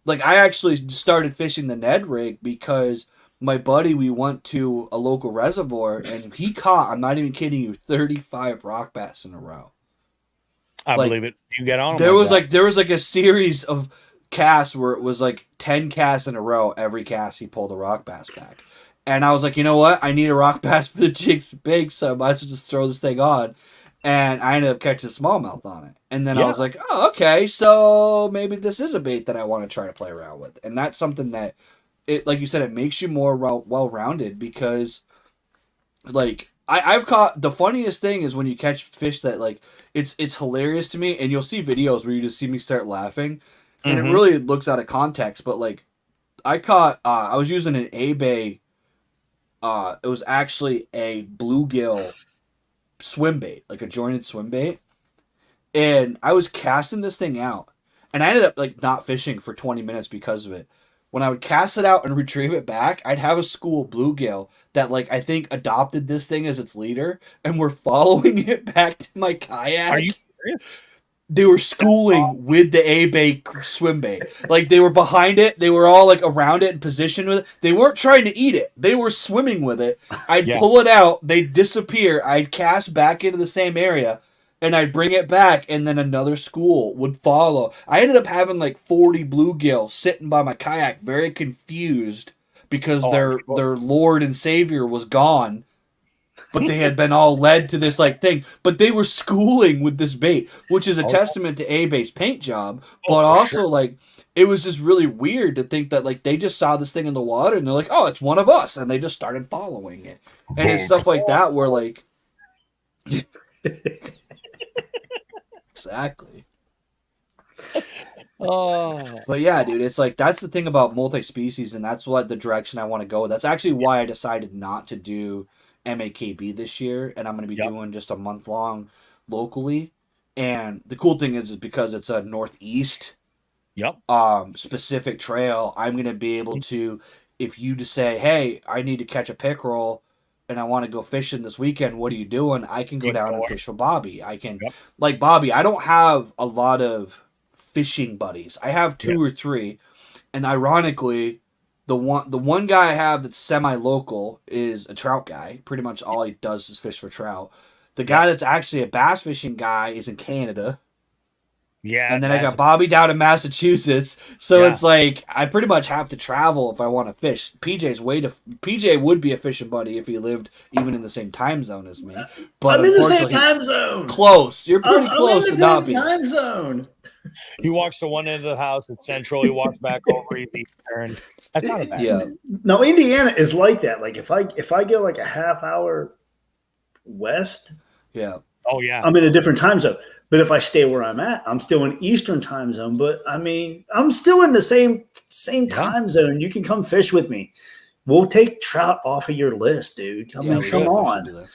like I actually started fishing the Ned rig because my buddy, we went to a local reservoir and he caught, I'm not even kidding you, 35 rock bass in a row. I believe it. You get on. There was like a series of casts where it was like 10 casts in a row. Every cast he pulled a rock bass back. And I was like, you know what? I need a rock bass for the Jigs And Bigs, so I might as well just throw this thing on. And I ended up catching smallmouth on it. And then I was like, oh, okay, so maybe this is a bait that I want to try to play around with. And that's something that, it, like you said, it makes you more well-rounded because, like, I've caught, the funniest thing is when you catch fish that, like, it's hilarious to me, and you'll see videos where you just see me start laughing, and it really looks out of context, but, like, I caught, I was using an A-Bay, it was actually a bluegill swim bait, like a jointed swim bait, and I was casting this thing out, and I ended up, like, not fishing for 20 minutes because of it. When I would cast it out and retrieve it back, I'd have a school of bluegill that, like, I think adopted this thing as its leader and were following it back to my kayak. Are you serious? They were schooling with the A-Bay swim bait. Like, they were behind it. They were all, like, around it and positioned with it. They weren't trying to eat it. They were swimming with it. I'd pull it out. They'd disappear. I'd cast back into the same area. And I'd bring it back, and then another school would follow. I ended up having like 40 bluegill sitting by my kayak, very confused because their Lord and Savior was gone, but they had been all led to this like thing. But they were schooling with this bait, which is a testament to A-Bay's paint job. But also, like, it was just really weird to think that like they just saw this thing in the water, and they're like, "Oh, it's one of us," and they just started following it. And it's stuff like that where like. Exactly. But yeah, dude, it's like that's the thing about multi-species, and that's what the direction I want to go. That's actually why I decided not to do MAKB this year, and I'm going to be doing just a month long locally. And the cool thing is because it's a northeast specific trail, I'm going to be able to, if you just say, hey, I need to catch a pickerel and I want to go fishing this weekend, what are you doing? I can go down and fish with Bobby. I can, like Bobby, I don't have a lot of fishing buddies. I have 2 or 3. And ironically, the one guy I have that's semi-local is a trout guy. Pretty much all he does is fish for trout. The guy that's actually a bass fishing guy is in Canada. Yeah. And then I got Bobby down in Massachusetts. So it's like I pretty much have to travel if I want to fish. PJ would be a fishing buddy if he lived even in the same time zone as me. But I'm in the same time zone. Close. You're pretty close to not being. Time zone. He walks to one end of the house at Central. He walks back over Eastern. That's not a bad. Yeah. No, Indiana is like that. Like if I go like a half hour west, oh yeah, I'm in a different time zone. But if I stay where I'm at, I'm still in Eastern time zone. But I mean, I'm still in the same time zone. You can come fish with me. We'll take trout off of your list, dude. I mean, come on.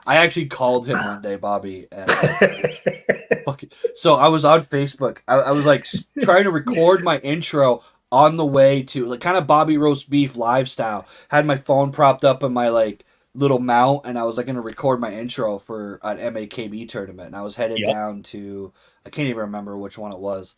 I actually called him one day, Bobby. And, so I was on Facebook. I was like trying to record my intro on the way to like kind of Bobby roast beef live style. Had my phone propped up in my like little mount, and I was like going to record my intro for an MAKB tournament, and I was headed down to, I can't even remember which one it was,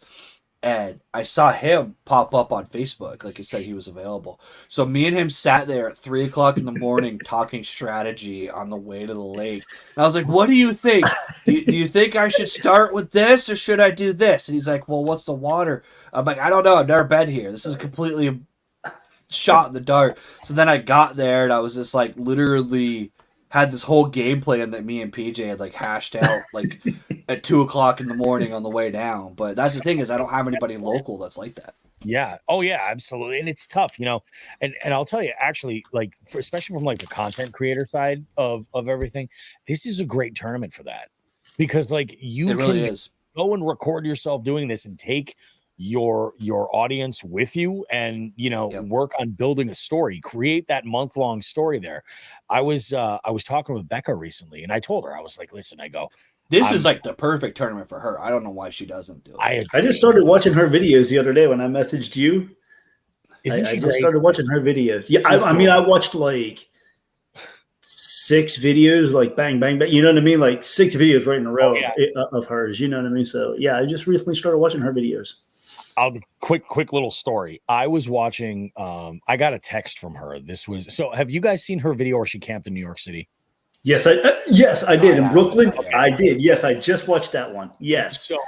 And I saw him pop up on Facebook, like it said he was available. So me and him sat there at 3:00 in the morning talking strategy on the way to the lake. And I was like, "What do you think? Do you think I should start with this or should I do this?" And he's like, "Well, what's the water?" I'm like, "I don't know. I've never been here. This is completely shot in the dark." So then I got there and I was just like literally had this whole game plan that me and PJ had like hashed out like at 2:00 in the morning on the way down. But that's the thing is I don't have anybody local that's like that. Yeah. Oh yeah, absolutely. And it's tough, and I'll tell you, actually, like especially from like the content creator side of everything, this is a great tournament for that. Because like you It really can is. go and record yourself doing this and take your audience with you and Yep. work on building a story, create that month-long story there. I was talking with Becca recently and I told her, I was like, listen, I go, This is like the perfect tournament for her. I don't know why she doesn't do it. I just started watching her videos the other day when I messaged you. Isn't I she just great? started watching her videos. Yeah, She's I mean, cool. I watched like 6 videos, like bang, bang, bang. You know what I mean? Like 6 videos right in a row of hers. You know what I mean? So yeah, I just recently started watching her videos. Quick little story. I was watching. I got a text from her. So. Have you guys seen her video where she camped in New York City? Yes, I did in Brooklyn. Okay. I did. Yes, I just watched that one. Yes, So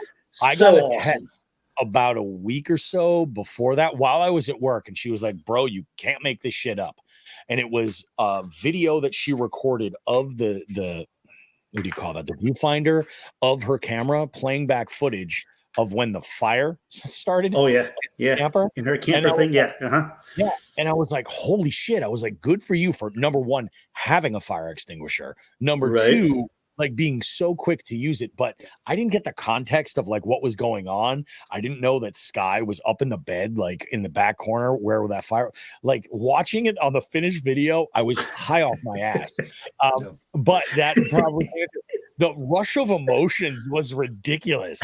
I so got a awesome. text about a week or so before that while I was at work, and she was like, "Bro, you can't make this shit up." And it was a video that she recorded of the what do you call that? The viewfinder of her camera playing back footage of when the fire started. Oh yeah, yeah. Camper. In her camper thing, yeah. Yeah. And I was like, holy shit. I was like, good for you for number one, having a fire extinguisher. Number Right. two, like being so quick to use it. But I didn't get the context of like what was going on. I didn't know that Sky was up in the bed, like in the back corner where that fire, like watching it on the finished video, I was high off my ass. But that probably the rush of emotions was ridiculous.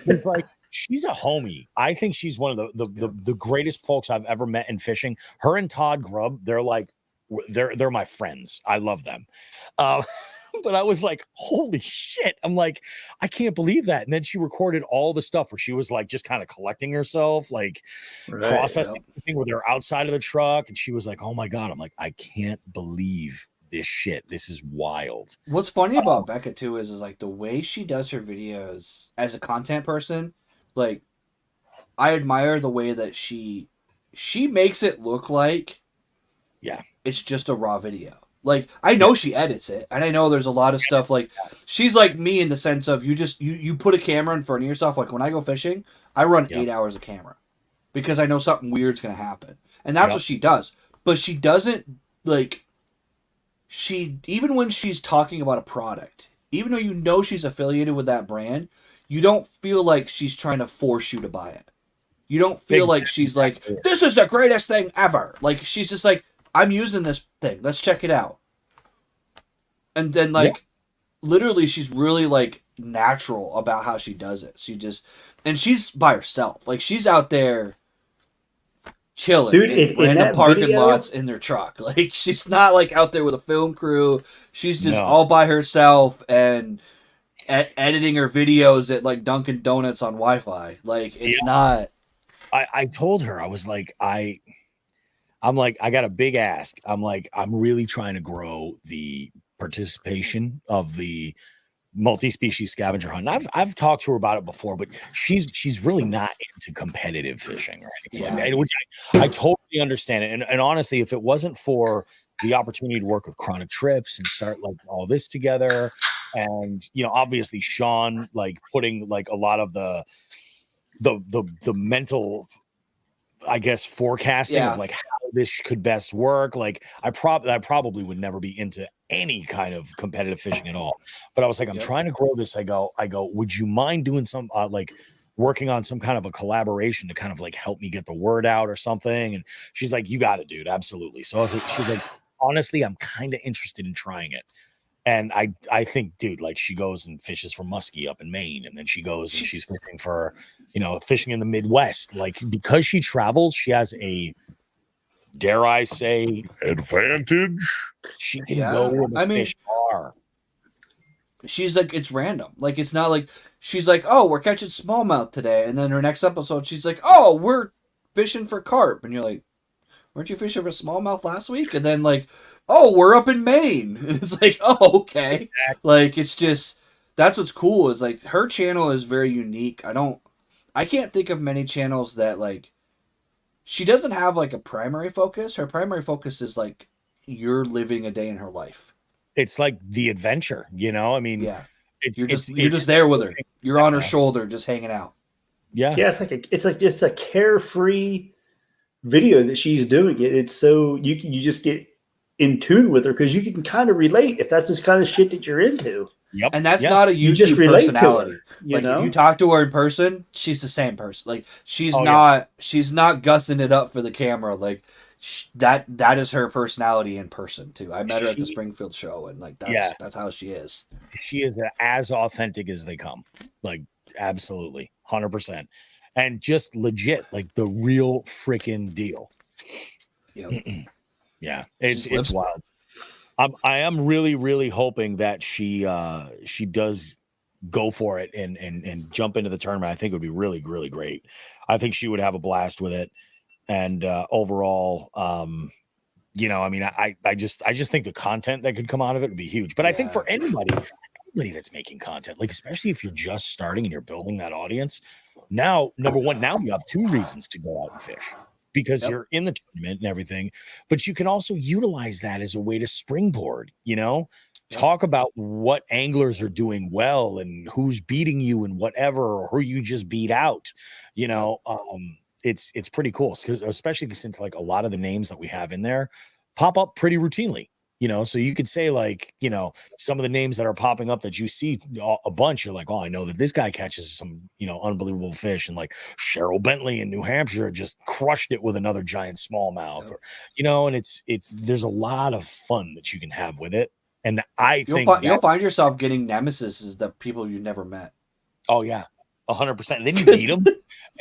It's like, she's a homie. I think she's one of the greatest folks I've ever met in fishing. Her and Todd Grubb, they're my friends. I love them. But I was like, holy shit. I'm like, I can't believe that. And then she recorded all the stuff where she was like just kind of collecting herself, like processing everything with her outside of the truck. And she was like, oh my God. I'm like, I can't believe this shit. This is wild. What's funny about Becca too is like the way she does her videos as a content person. Like, I admire the way that she makes it look like it's just a raw video. Like, I know she edits it, and I know there's a lot of stuff like she's like me in the sense of you put a camera in front of yourself. Like when I go fishing, I run 8 hours of camera because I know something weird's gonna happen, and that's what she does. But she doesn't like even when she's talking about a product, even though you know she's affiliated with that brand. You don't feel like she's trying to force you to buy it. You don't feel like she's like, this is the greatest thing ever. Like, she's just like, I'm using this thing. Let's check it out. And then, like, literally, she's really, like, natural about how she does it. And she's by herself. Like, she's out there chilling in random parking lots in their truck. Like, she's not, like, out there with a film crew. She's just all by herself and editing her videos at like Dunkin' Donuts on Wi-Fi. Like it's not. I told her, I was like, I'm like, I got a big ask. I'm like, I'm really trying to grow the participation of the multi-species scavenger hunt. And I've talked to her about it before, but she's really not into competitive fishing or anything like that, which I totally understand it. And honestly, if it wasn't for the opportunity to work with Chronic Trips and start like all this together, and obviously Sean like putting like a lot of the mental, I guess, forecasting of like how this could best work. Like I probably would never be into any kind of competitive fishing at all. But I was like, I'm trying to grow this. I go, would you mind doing some like working on some kind of a collaboration to kind of like help me get the word out or something? And she's like, you got it, dude. Absolutely. So I was like, she's like, honestly, I'm kind of interested in trying it. And I think, dude, like she goes and fishes for muskie up in Maine, and then she goes and she's fishing for, fishing in the Midwest. Like because she travels, she has a, dare I say, advantage. She can go where the fish are. she's like, it's random. Like, it's not like she's like, oh, we're catching smallmouth today, and then her next episode she's like, oh, we're fishing for carp, and you're like, weren't you fishing for smallmouth last week? And then like, oh, we're up in Maine. And it's like, oh, okay. Exactly. Like, it's just, that's what's cool is like her channel is very unique. I can't think of many channels that like, she doesn't have like a primary focus. Her primary focus is like, you're living a day in her life. It's like the adventure, you know? I mean, Yeah. it's You're just there with her. You're on her shoulder, just hanging out. Yeah. Yeah, it's like just a carefree video that she's doing. It's so you just get in tune with her because you can kind of relate if that's the kind of shit that you're into. Yep. And that's not a YouTube just relate to personality. her, you like know? if you talk to her in person, she's the same person. Like she's not gussing it up for the camera. Like that is her personality in person too. I met her at the Springfield show, and like that's how she is. She is as authentic as they come. Like absolutely, 100%, and just legit, like the real freaking deal. Yep. Yeah, it's wild. I am really, really hoping that she does go for it and jump into the tournament. I think it would be really, really great. I think she would have a blast with it. And overall, you know, I mean, I just think the content that could come out of it would be huge. But I think for anybody that's making content, like especially if you're just starting and you're building that audience, now number one, now you have 2 reasons to go out and fish. Because you're in the tournament and everything, but you can also utilize that as a way to springboard, you know, talk about what anglers are doing well and who's beating you and whatever, or who you just beat out, you know. It's pretty cool because especially since like a lot of the names that we have in there pop up pretty routinely. You know, so you could say like, you know, some of the names that are popping up that you see a bunch, you're like, oh, I know that this guy catches some, you know, unbelievable fish. And like Cheryl Bentley in New Hampshire just crushed it with another giant smallmouth, or, you know, and there's a lot of fun that you can have with it. And you'll find yourself getting nemesises that people you never met. Oh yeah, 100%. And then you meet them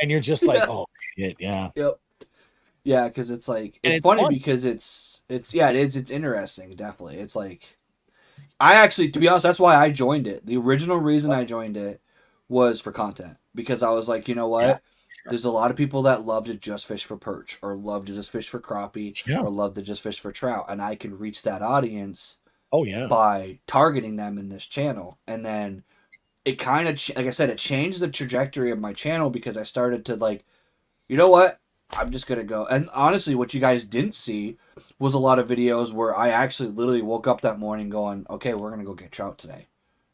and you're just like, oh shit. Yeah. Yep. Yeah. Cause it's like, it's funny fun. Because it's interesting. Definitely. It's like, I actually, to be honest, that's why I joined it. The original reason I joined it was for content, because I was like, you know what? Yeah, sure. There's a lot of people that love to just fish for perch, or love to just fish for crappie, or love to just fish for trout. And I can reach that audience by targeting them in this channel. And then it kind of, like I said, it changed the trajectory of my channel, because I started to like, you know what? I'm just going to go. And honestly, what you guys didn't see was a lot of videos where I actually literally woke up that morning going, okay, we're going to go get trout today.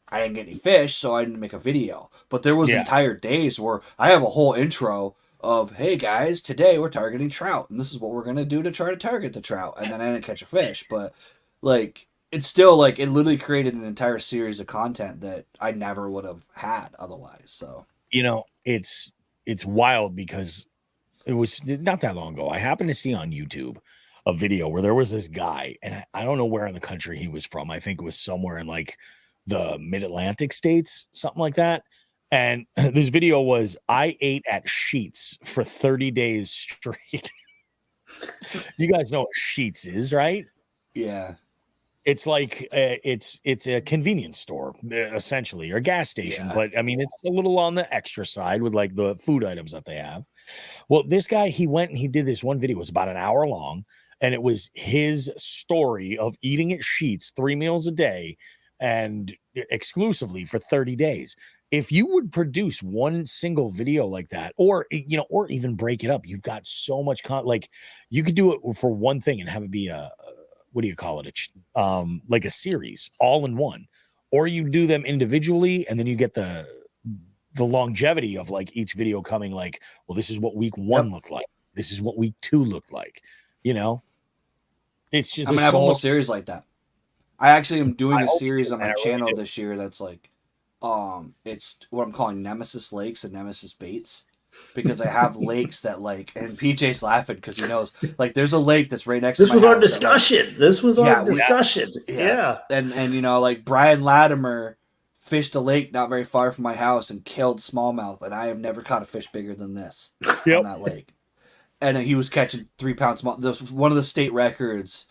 I didn't get any fish, so I didn't make a video. But there was entire days where I have a whole intro of, hey guys, today we're targeting trout, and this is what we're going to do to try to target the trout. And then I didn't catch a fish. But like, it's still like, it literally created an entire series of content that I never would have had otherwise. So, you know, it's wild, because it was not that long ago. I happened to see on YouTube a video where there was this guy, and I don't know where in the country he was from. I think it was somewhere in like the mid-Atlantic states, something like that. And this video was, I ate at Sheetz for 30 days straight. You guys know what Sheetz is, right? Yeah. It's like it's a convenience store essentially, or a gas station, but I mean it's a little on the extra side with like the food items that they have. Well, this guy, he went and he did this one video. It was about an hour long, and it was his story of eating at Sheetz 3 meals a day and exclusively for 30 days. If you would produce one single video like that, or you know, or even break it up, you've got so much like you could do it for one thing and have it be a what do you call it? Like a series all in one, or you do them individually, and then you get the longevity of like each video coming like, well, this is what week 1 looked like. This is what week 2 looked like. You know, it's just, I'm gonna have a whole series like that. I actually am doing a series on my channel this year. That's like, it's what I'm calling Nemesis Lakes and Nemesis Baits. Because I have lakes that like, and PJ's laughing because he knows, like, there's a lake that's right next to my house. This was our discussion. This was our discussion. Yeah. And you know, like Brian Latimer fished a lake not very far from my house and killed smallmouth, and I have never caught a fish bigger than this on that lake. And he was catching 3 pounds small. This was one of the state records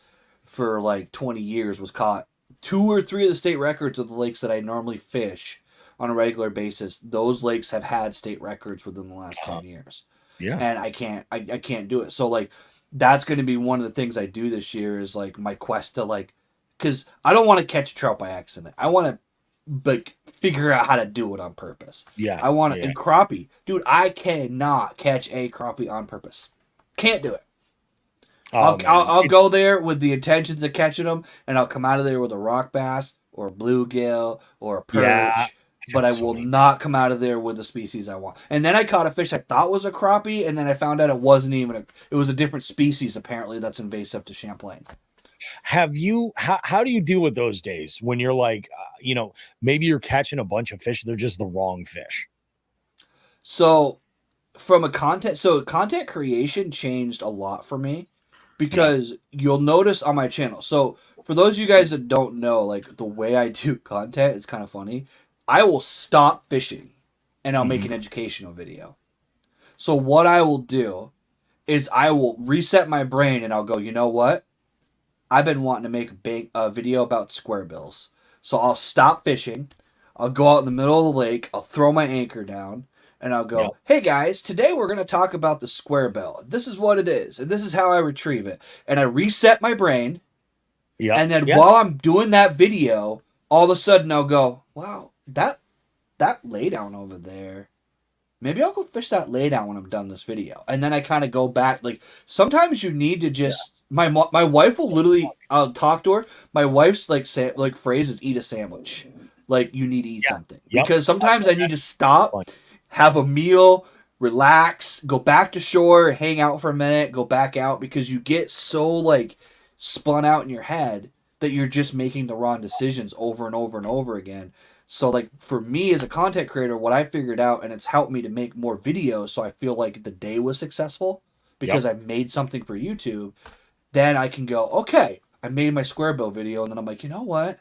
for like 20 years, was caught 2 or 3 of the state records of the lakes that I normally fish on a regular basis, those lakes have had state records within the last 10 years. Yeah. And I can't do it. So like that's going to be one of the things I do this year is like my quest to like, because I don't want to catch a trout by accident. I want to like figure out how to do it on purpose. Yeah. I want to, and crappie, dude, I cannot catch a crappie on purpose. Can't do it. I'll go there with the intentions of catching them, and I'll come out of there with a rock bass or a bluegill or a perch, but I will not come out of there with the species I want. And then I caught a fish I thought was a crappie, and then I found out it wasn't even it was a different species apparently that's invasive to Champlain. Have you, how do you deal with those days when you're like, maybe you're catching a bunch of fish, they're just the wrong fish? So content creation changed a lot for me. Because you'll notice on my channel. So for those of you guys that don't know, like the way I do content, it's kind of funny. I will stop fishing and I'll make an educational video. So what I will do is I will reset my brain and I'll go, you know what? I've been wanting to make a video about square bills. So I'll stop fishing. I'll go out in the middle of the lake. I'll throw my anchor down. And I'll go, hey guys, today we're going to talk about the square bill. This is what it is. And this is how I retrieve it. And I reset my brain. Yeah. And then while I'm doing that video, all of a sudden I'll go, wow, that laydown over there. Maybe I'll go fish that laydown when I'm done this video. And then I kind of go back. Like sometimes you need to just, my wife will literally, I'll talk to her. My wife's phrase is eat a sandwich. Like you need to eat something. Because sometimes I need to stop. Have a meal, relax, go back to shore, hang out for a minute, go back out because you get so like spun out in your head that you're just making the wrong decisions over and over and over again. So like for me as a content creator, what I figured out, and it's helped me to make more videos so I feel like the day was successful because I made something for YouTube, then I can go, okay, I made my square bill video, and then I'm like, you know what?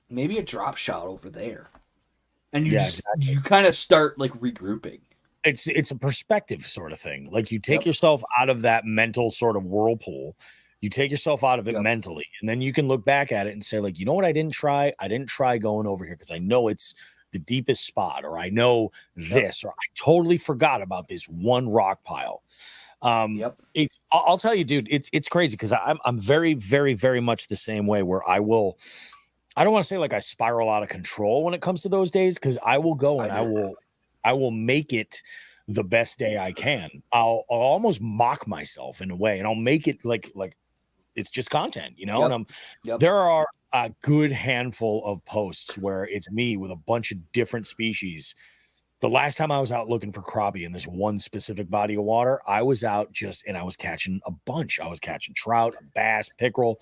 Maybe a drop shot over there. And you kind of start like regrouping. It's a perspective sort of thing. Like you take yourself out of that mental sort of whirlpool. You take yourself out of it mentally, and then you can look back at it and say, like, you know what? I didn't try going over here because I know it's the deepest spot, or I know this, or I totally forgot about this one rock pile. I'll tell you, dude, it's crazy because I'm very, very, very much the same way where I don't want to say like I spiral out of control when it comes to those days, because I will go and I will make it the best day I can. I'll almost mock myself in a way, and I'll make it like it's just content, And there are a good handful of posts where it's me with a bunch of different species. The last time I was out looking for crappie in this one specific body of water, I was out and I was catching a bunch. I was catching trout, bass, pickerel,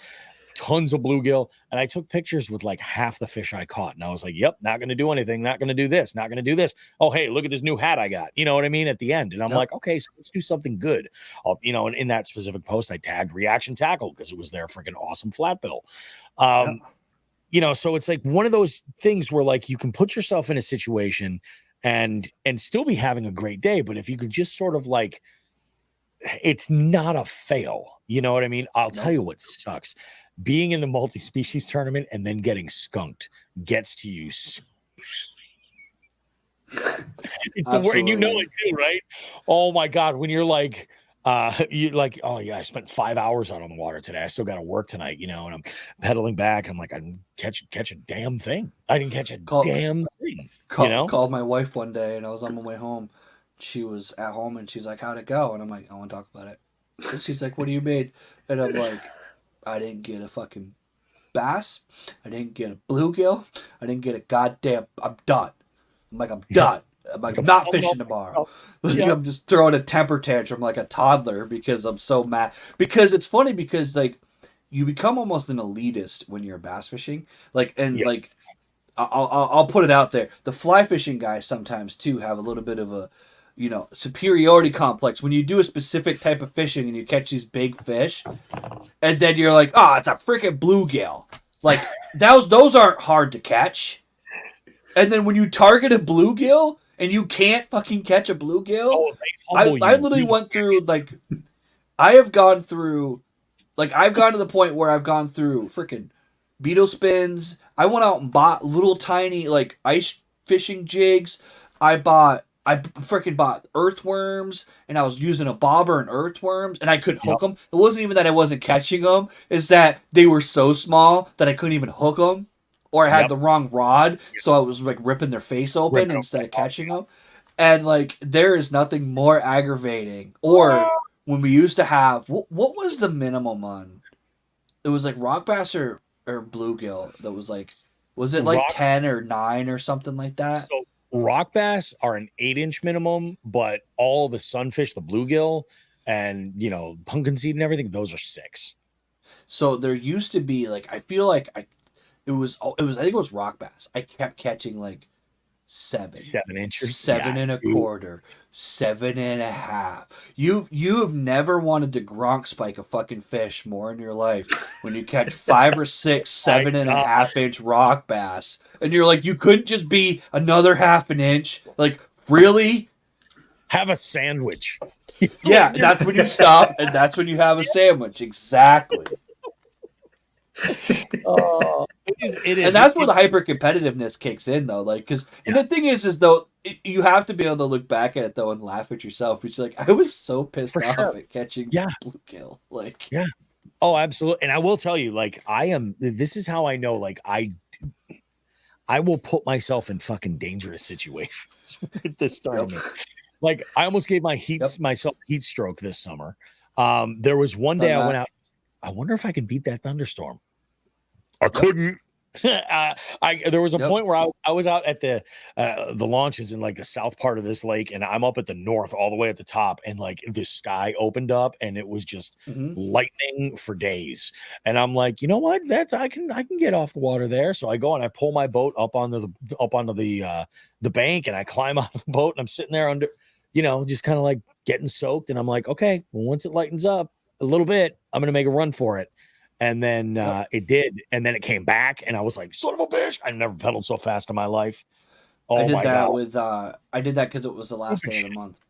tons of bluegill, and I took pictures with like half the fish I caught, and I was like, yep, not going to do anything, not going to do this, not going to do this. Oh, hey, look at this new hat I got. You know what I mean? At the end. And I'm like, okay, so let's do something good. And in that specific post, I tagged Reaction Tackle because it was their freaking awesome flat bill. So it's like one of those things where like you can put yourself in a situation and still be having a great day. But if you could just sort of like, it's not a fail. You know what I mean? I'll tell you what sucks. Being in the multi-species tournament and then getting skunked gets to you so it's the word, and you know it too, right? Oh my God, when you're like, you're like, oh yeah, I spent 5 hours out on the water today. I still got to work tonight, and I'm pedaling back. And I'm like, I didn't catch a damn thing. I didn't catch a damn thing. Called my wife one day, and I was on my way home. She was at home, and she's like, "How'd it go?" And I'm like, "I want to talk about it." And she's like, "What do you mean?" And I'm like, I didn't get a fucking bass. I didn't get a bluegill. I didn't get a goddamn. I'm done. I'm like, I'm done. I'm like, I'm not fishing tomorrow. I'm just throwing a temper tantrum like a toddler because I'm so mad. Because it's funny because like you become almost an elitist when you're bass fishing. Like I'll put it out there. The fly fishing guys sometimes too have a little bit of a superiority complex when you do a specific type of fishing and you catch these big fish, and then you're like, oh, it's a freaking bluegill. Like those aren't hard to catch. And then when you target a bluegill and you can't fucking catch a bluegill, I literally went through I've gone to the point where I've gone through freaking beetle spins. I went out and bought little tiny like ice fishing jigs. I freaking bought earthworms, and I was using a bobber and earthworms, and I couldn't hook them. It wasn't even that I wasn't catching them; it's that they were so small that I couldn't even hook them, or I had the wrong rod, so I was like ripping their face open instead of catching them. And like, there is nothing more aggravating. Or when we used to have what was the minimum on? It was like rock bass or bluegill. That was like, was it like 10 or 9 or something like that? So rock bass are an 8-inch minimum, but all the sunfish, the bluegill, and pumpkin seed and everything, those are 6. So there used to be like, I feel like I think it was rock bass. I kept catching like 7 inches, 7 and a quarter, 7.5. You have never wanted to Gronk spike a fucking fish more in your life when you catch 5 or 6 7.5-inch rock bass, and you're like, you couldn't just be another half an inch. Like, really? Have a sandwich. Yeah, that's when you stop, and that's when you have a sandwich. Exactly. It is, and that's where the hyper competitiveness kicks in, though. Like, and the thing is though, you have to be able to look back at it though and laugh at yourself. It's like, I was so pissed off at catching bluegill. Like, oh, absolutely. And I will tell you, like, this is how I know, like, I will put myself in fucking dangerous situations with this tournament. Like, I almost gave myself heat stroke this summer. There was one day I went out. I wonder if I can beat that thunderstorm. I couldn't. There was a point where I was out at the launches in like the south part of this lake, and I'm up at the north, all the way at the top, and like the sky opened up, and it was just lightning for days. And I'm like, you know what? I can get off the water there. So I go and I pull my boat up onto the bank, and I climb out of the boat, and I'm sitting there under, just kind of like getting soaked, and I'm like, okay, well, once it lightens up a little bit, I'm gonna make a run for it. And then it did, and then it came back, and I was like, "Son of a bitch!" I never pedaled so fast in my life. Oh, I did that I did that because it was the last day of the month,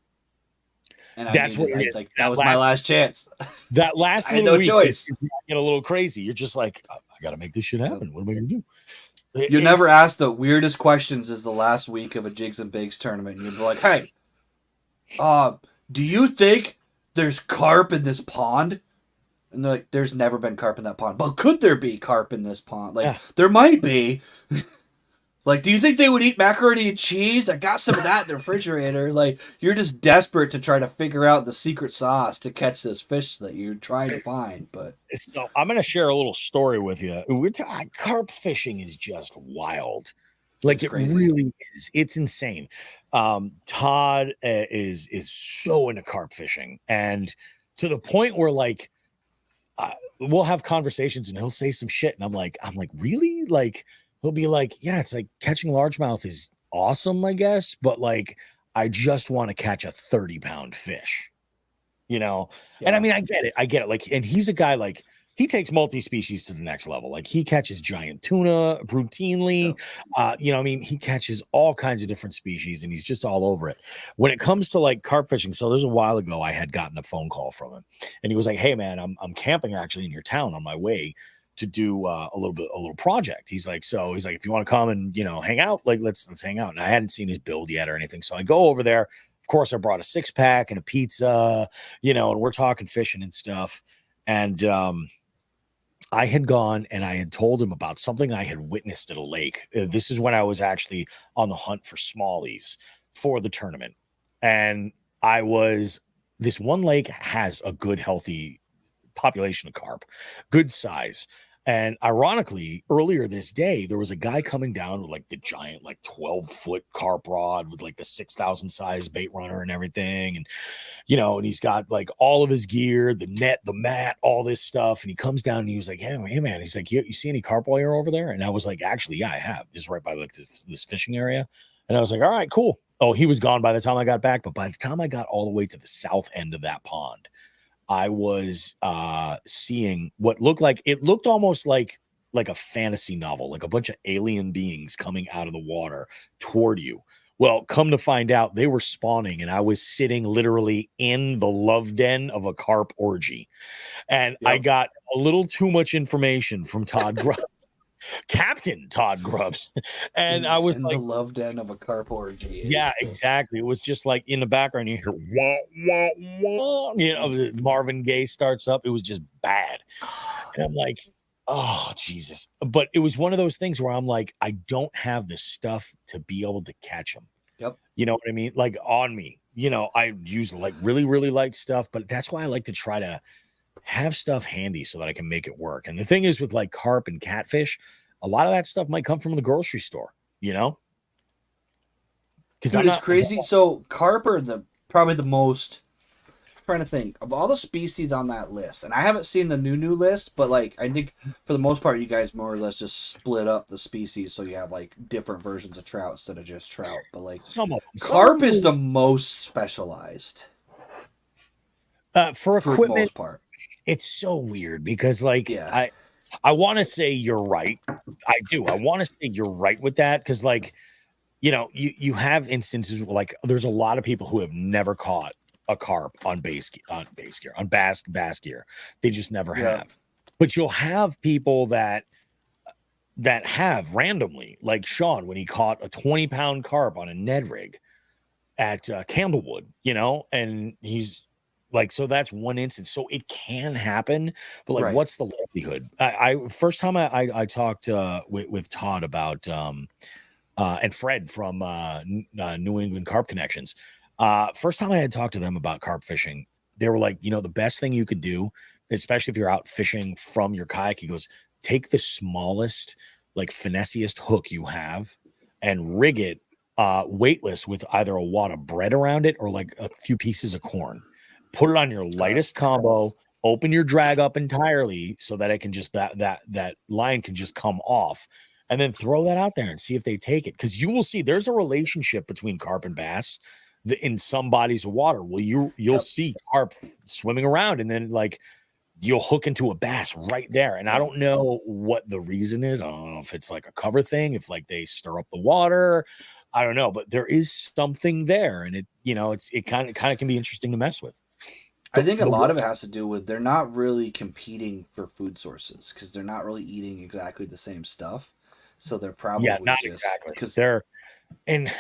and that was my last chance. That last I had no choice. You get a little crazy. You're just like, I got to make this shit happen. What am I gonna do? You never ask the weirdest questions as the last week of a Jigs and Bigs tournament. And you'd be like, "Hey, do you think there's carp in this pond?" And they're like, there's never been carp in that pond. But could there be carp in this pond? Like, there might be. Like, do you think they would eat macaroni and cheese? I got some of that in the refrigerator. Like, you're just desperate to try to figure out the secret sauce to catch this fish that you're trying to find. But so I'm going to share a little story with you. Carp fishing is just wild. Like, it really is. It's insane. Todd is so into carp fishing, and to the point where, like, we'll have conversations and he'll say some shit, and I'm like, really? Like, he'll be like, yeah, it's like catching largemouth is awesome, I guess, but like, I just want to catch a 30-pound fish, And I mean, I get it. Like, and he's a guy, like, he takes multi-species to the next level. Like, he catches giant tuna routinely. I mean, he catches all kinds of different species, and he's just all over it. When it comes to like carp fishing, so there's a while ago I had gotten a phone call from him, and he was like, "Hey man, I'm camping actually in your town on my way to do a little project." He's like, if you want to come and hang out, like let's hang out. And I hadn't seen his build yet or anything, so I go over there. Of course, I brought a 6-pack and a pizza, and we're talking fishing and stuff, and I had gone and I had told him about something I had witnessed at a lake. This is when I was actually on the hunt for smallies for the tournament. And this one lake has a good, healthy population of carp, good size. And ironically, earlier this day, there was a guy coming down with like the giant, like 12-foot carp rod with like the 6,000 size bait runner and everything. And, and he's got like all of his gear, the net, the mat, all this stuff. And he comes down and he was like, hey man, he's like, you see any carp while you're over there? And I was like, actually, yeah, I have. This is right by like this fishing area. And I was like, all right, cool. Oh, he was gone by the time I got back. But by the time I got all the way to the south end of that pond, I was seeing what looked almost like a fantasy novel, like a bunch of alien beings coming out of the water toward you. Well, come to find out, they were spawning, and I was sitting literally in the love den of a carp orgy. And I got a little too much information from Todd Captain Todd Grubbs. And I was in like, the love den of a carp orgy. yeah, exactly. It was just like in the background, you hear wah, wah, wah, Marvin Gaye starts up. It was just bad. And I'm like, oh, Jesus. But it was one of those things where I'm like, I don't have the stuff to be able to catch them. Yep. You know what I mean? Like on me, I use like really, really light stuff, but that's why I like to try to have stuff handy so that I can make it work. And the thing is with like carp and catfish, a lot of that stuff might come from the grocery store, Because it's crazy. So carp are probably the most. I'm trying to think of all the species on that list, and I haven't seen the new list, but like I think for the most part, you guys more or less just split up the species, so you have like different versions of trout instead of just trout. But like carp is the most specialized for equipment. the most part. It's so weird because I want to say you're right. I do. I want to say you're right with that because you have instances where, like, there's a lot of people who have never caught a carp on bass gear. They just never have. But you'll have people that have randomly, like Sean when he caught a 20-pound carp on a Ned rig at Candlewood, and he's like, so that's one instance. So it can happen, but like, what's the likelihood? First time I talked with Todd about and Fred from New England Carp Connections. First time I had talked to them about carp fishing, they were like, the best thing you could do, especially if you're out fishing from your kayak, he goes, take the smallest, like finessiest hook you have and rig it weightless with either a wad of bread around it or like a few pieces of corn. Put it on your lightest combo, open your drag up entirely so that it can just that line can just come off, and then throw that out there and see if they take it. Because you will see there's a relationship between carp and bass in some bodies of water. Well, you'll see carp swimming around, and then like you'll hook into a bass right there. And I don't know what the reason is. I don't know if it's like a cover thing, if like they stir up the water. I don't know, but there is something there, and it kind of can be interesting to mess with. I think a lot of it has to do with they're not really competing for food sources because they're not really eating exactly the same stuff. So they're probably not just exactly because they're and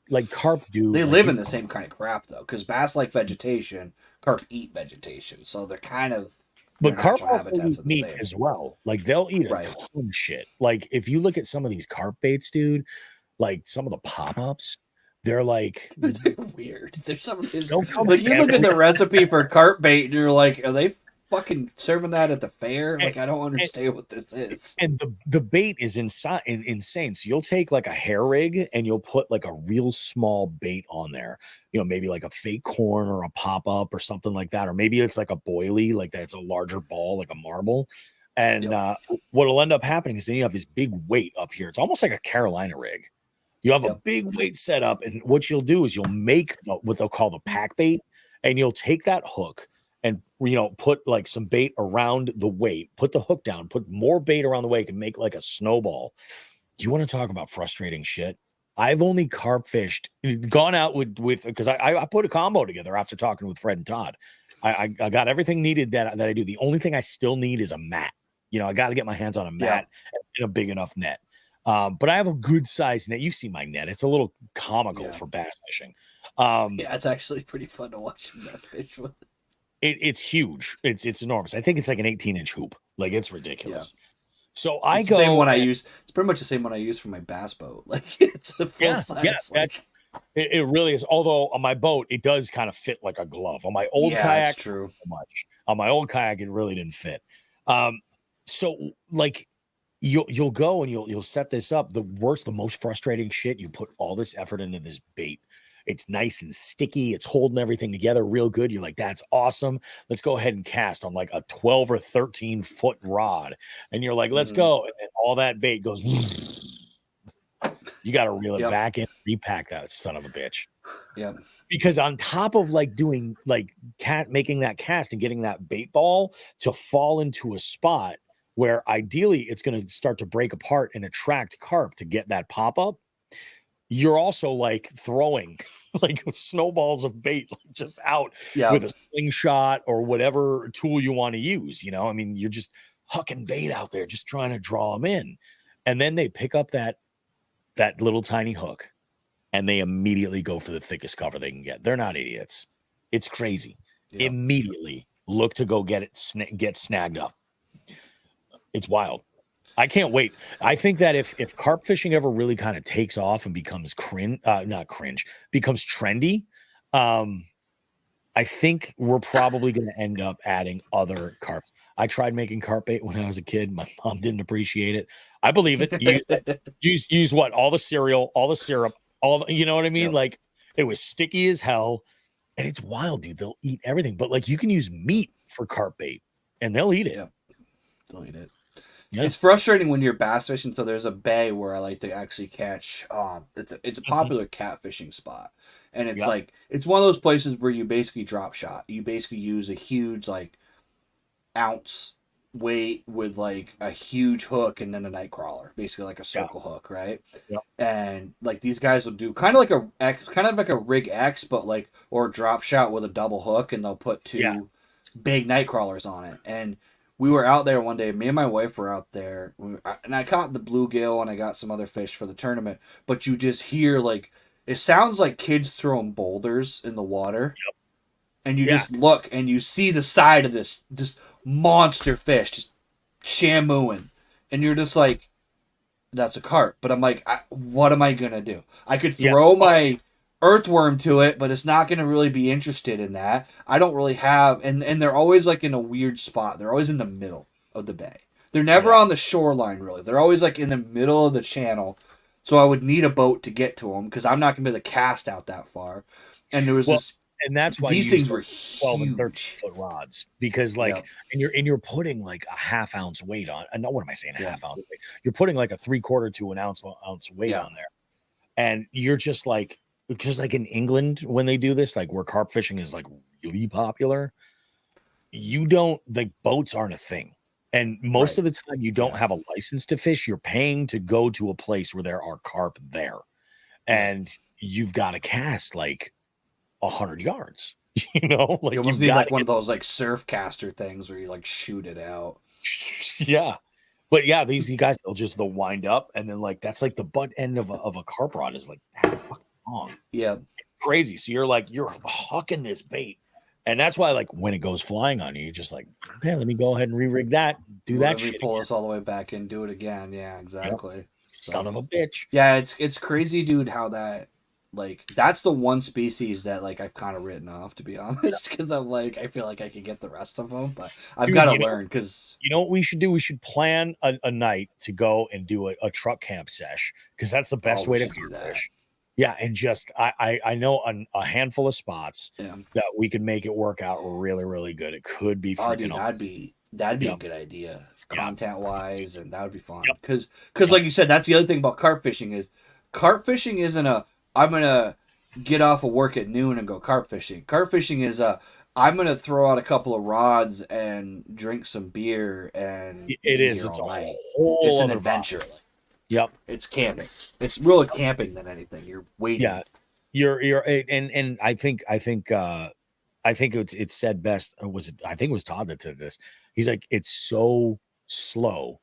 like carp do. They live in the same kind of crap though, because bass like vegetation, carp eat vegetation, so they're kind of. But carp also eat meat as well. Like they'll eat a ton of shit. Like if you look at some of these carp baits, dude, like some of the pop-ups. They're like they're weird. There's some like you look at the recipe for carp bait and you're like, are they fucking serving that at the fair? Like I don't understand what this is. And the bait is insane. So you'll take like a hair rig and you'll put like a real small bait on there. Maybe like a fake corn or a pop-up or something like that. Or maybe it's like a boilie, like that's a larger ball, like a marble. And what'll end up happening is then you have this big weight up here. It's almost like a Carolina rig. You have a big weight set up, and what you'll do is you'll make what they'll call the pack bait, and you'll take that hook and put like some bait around the weight, put the hook down, put more bait around the weight, and make like a snowball. Do you want to talk about frustrating shit? I've only carp fished, gone out with because I put a combo together after talking with Fred and Todd. I got everything needed that I do. The only thing I still need is a mat. I got to get my hands on a mat and a big enough net. But I have a good size net. You've seen my net. It's a little comical for bass fishing. It's actually pretty fun to watch that fish with. It's huge. It's enormous. I think it's like an 18-inch hoop. Like it's ridiculous. So it's the same one I use. It's pretty much the same one I use for my bass boat. Like it's a full size. Yeah, it really is. Although on my boat, it does kind of fit like a glove. On my old kayak, that's true. So much. On my old kayak, it really didn't fit. So like. You'll go and you'll set this up. The most frustrating shit. You put all this effort into this bait. It's nice and sticky. It's holding everything together real good. You're like, that's awesome. Let's go ahead and cast on like a 12 or 13 foot rod. And you're like, let's go. And then all that bait goes. You got to reel it back in, repack that son of a bitch. Yeah. Because on top of like doing like making that cast and getting that bait ball to fall into a spot where ideally it's going to start to break apart and attract carp to get that pop-up, you're also like throwing like snowballs of bait just out with a slingshot or whatever tool you want to use. I mean, you're just hucking bait out there, just trying to draw them in. And then they pick up that little tiny hook and they immediately go for the thickest cover they can get. They're not idiots. It's crazy. Yeah. Immediately look to go get it, get snagged up. It's wild. I can't wait. I think that if carp fishing ever really kind of takes off and becomes becomes trendy, I think we're probably going to end up adding other carp. I tried making carp bait when I was a kid. My mom didn't appreciate it. I believe it. Use what? All the cereal, all the syrup, you know what I mean? Yep. Like it was sticky as hell. And it's wild, dude. They'll eat everything. But like you can use meat for carp bait and they'll eat it. Yep. They'll eat it. Yeah. It's frustrating when you're bass fishing. So there's a bay where I like to actually catch. It's a popular catfishing spot. And it's like, it's one of those places where you basically drop shot. You basically use a huge like ounce weight with like a huge hook and then a night crawler, basically like a circle hook, right? Yep. And like these guys will do kind of like a rig X, but like, or a drop shot with a double hook, and they'll put two big night crawlers on it. And we were out there one day, me and my wife were out there, and I caught the bluegill and I got some other fish for the tournament, but you just hear like, it sounds like kids throwing boulders in the water. Yep. And you just look and you see the side of this monster fish just shampooing. And you're just like, that's a carp. But I'm like, what am I going to do? I could throw my earthworm to it, but it's not going to really be interested in that. I don't really have, and they're always like in a weird spot. They're always in the middle of the bay. They're never on the shoreline, really. They're always like in the middle of the channel. So I would need a boat to get to them because I'm not going to be able to cast out that far. And there was this, and that's why these things were 12 huge. and 13 foot rods, because like, and you're putting like a half ounce weight on. No, what am I saying? Half ounce weight. You're putting like a 3/4 to an ounce weight on there, and you're just like in England when they do this, like where carp fishing is like really popular. You don't, like, boats aren't a thing. And most of the time you don't have a license to fish. You're paying to go to a place where there are carp there. And you've got to cast like 100 yards, you know, like you almost need like one of those like surf caster things where you like shoot it out. Yeah. But yeah, these guys, they'll wind up, and then like, that's like the butt end of a carp rod is like that fucking long. Yeah. It's crazy. So you're hucking this bait. And that's why, like, when it goes flying on you, you're just like, okay, let me go ahead and re-rig that, do that shit. Pull us all the way back and do it again. Yeah, exactly. Yep. Son of a bitch. Yeah, it's crazy, dude, how that, like, that's the one species that, like, I've kind of written off, to be honest, because I'm like, I feel like I could get the rest of them, but I've got to learn, because... You know what we should do? We should plan a night to go and do a truck camp sesh, because that's the best way to carp fish. Yeah, and just I know a handful of spots that we could make it work out really, really good. It could be freaking that'd be a good idea, content wise, and that would be fun. Because like you said, that's the other thing about carp fishing isn't I'm gonna get off of work at noon and go carp fishing. Carp fishing is I'm gonna throw out a couple of rods and drink some beer, and it's an adventure. Yep. It's camping. It's really camping than anything. You're waiting. Yeah. You're and I think it's said best. I think it was Todd that said this. He's like, it's so slow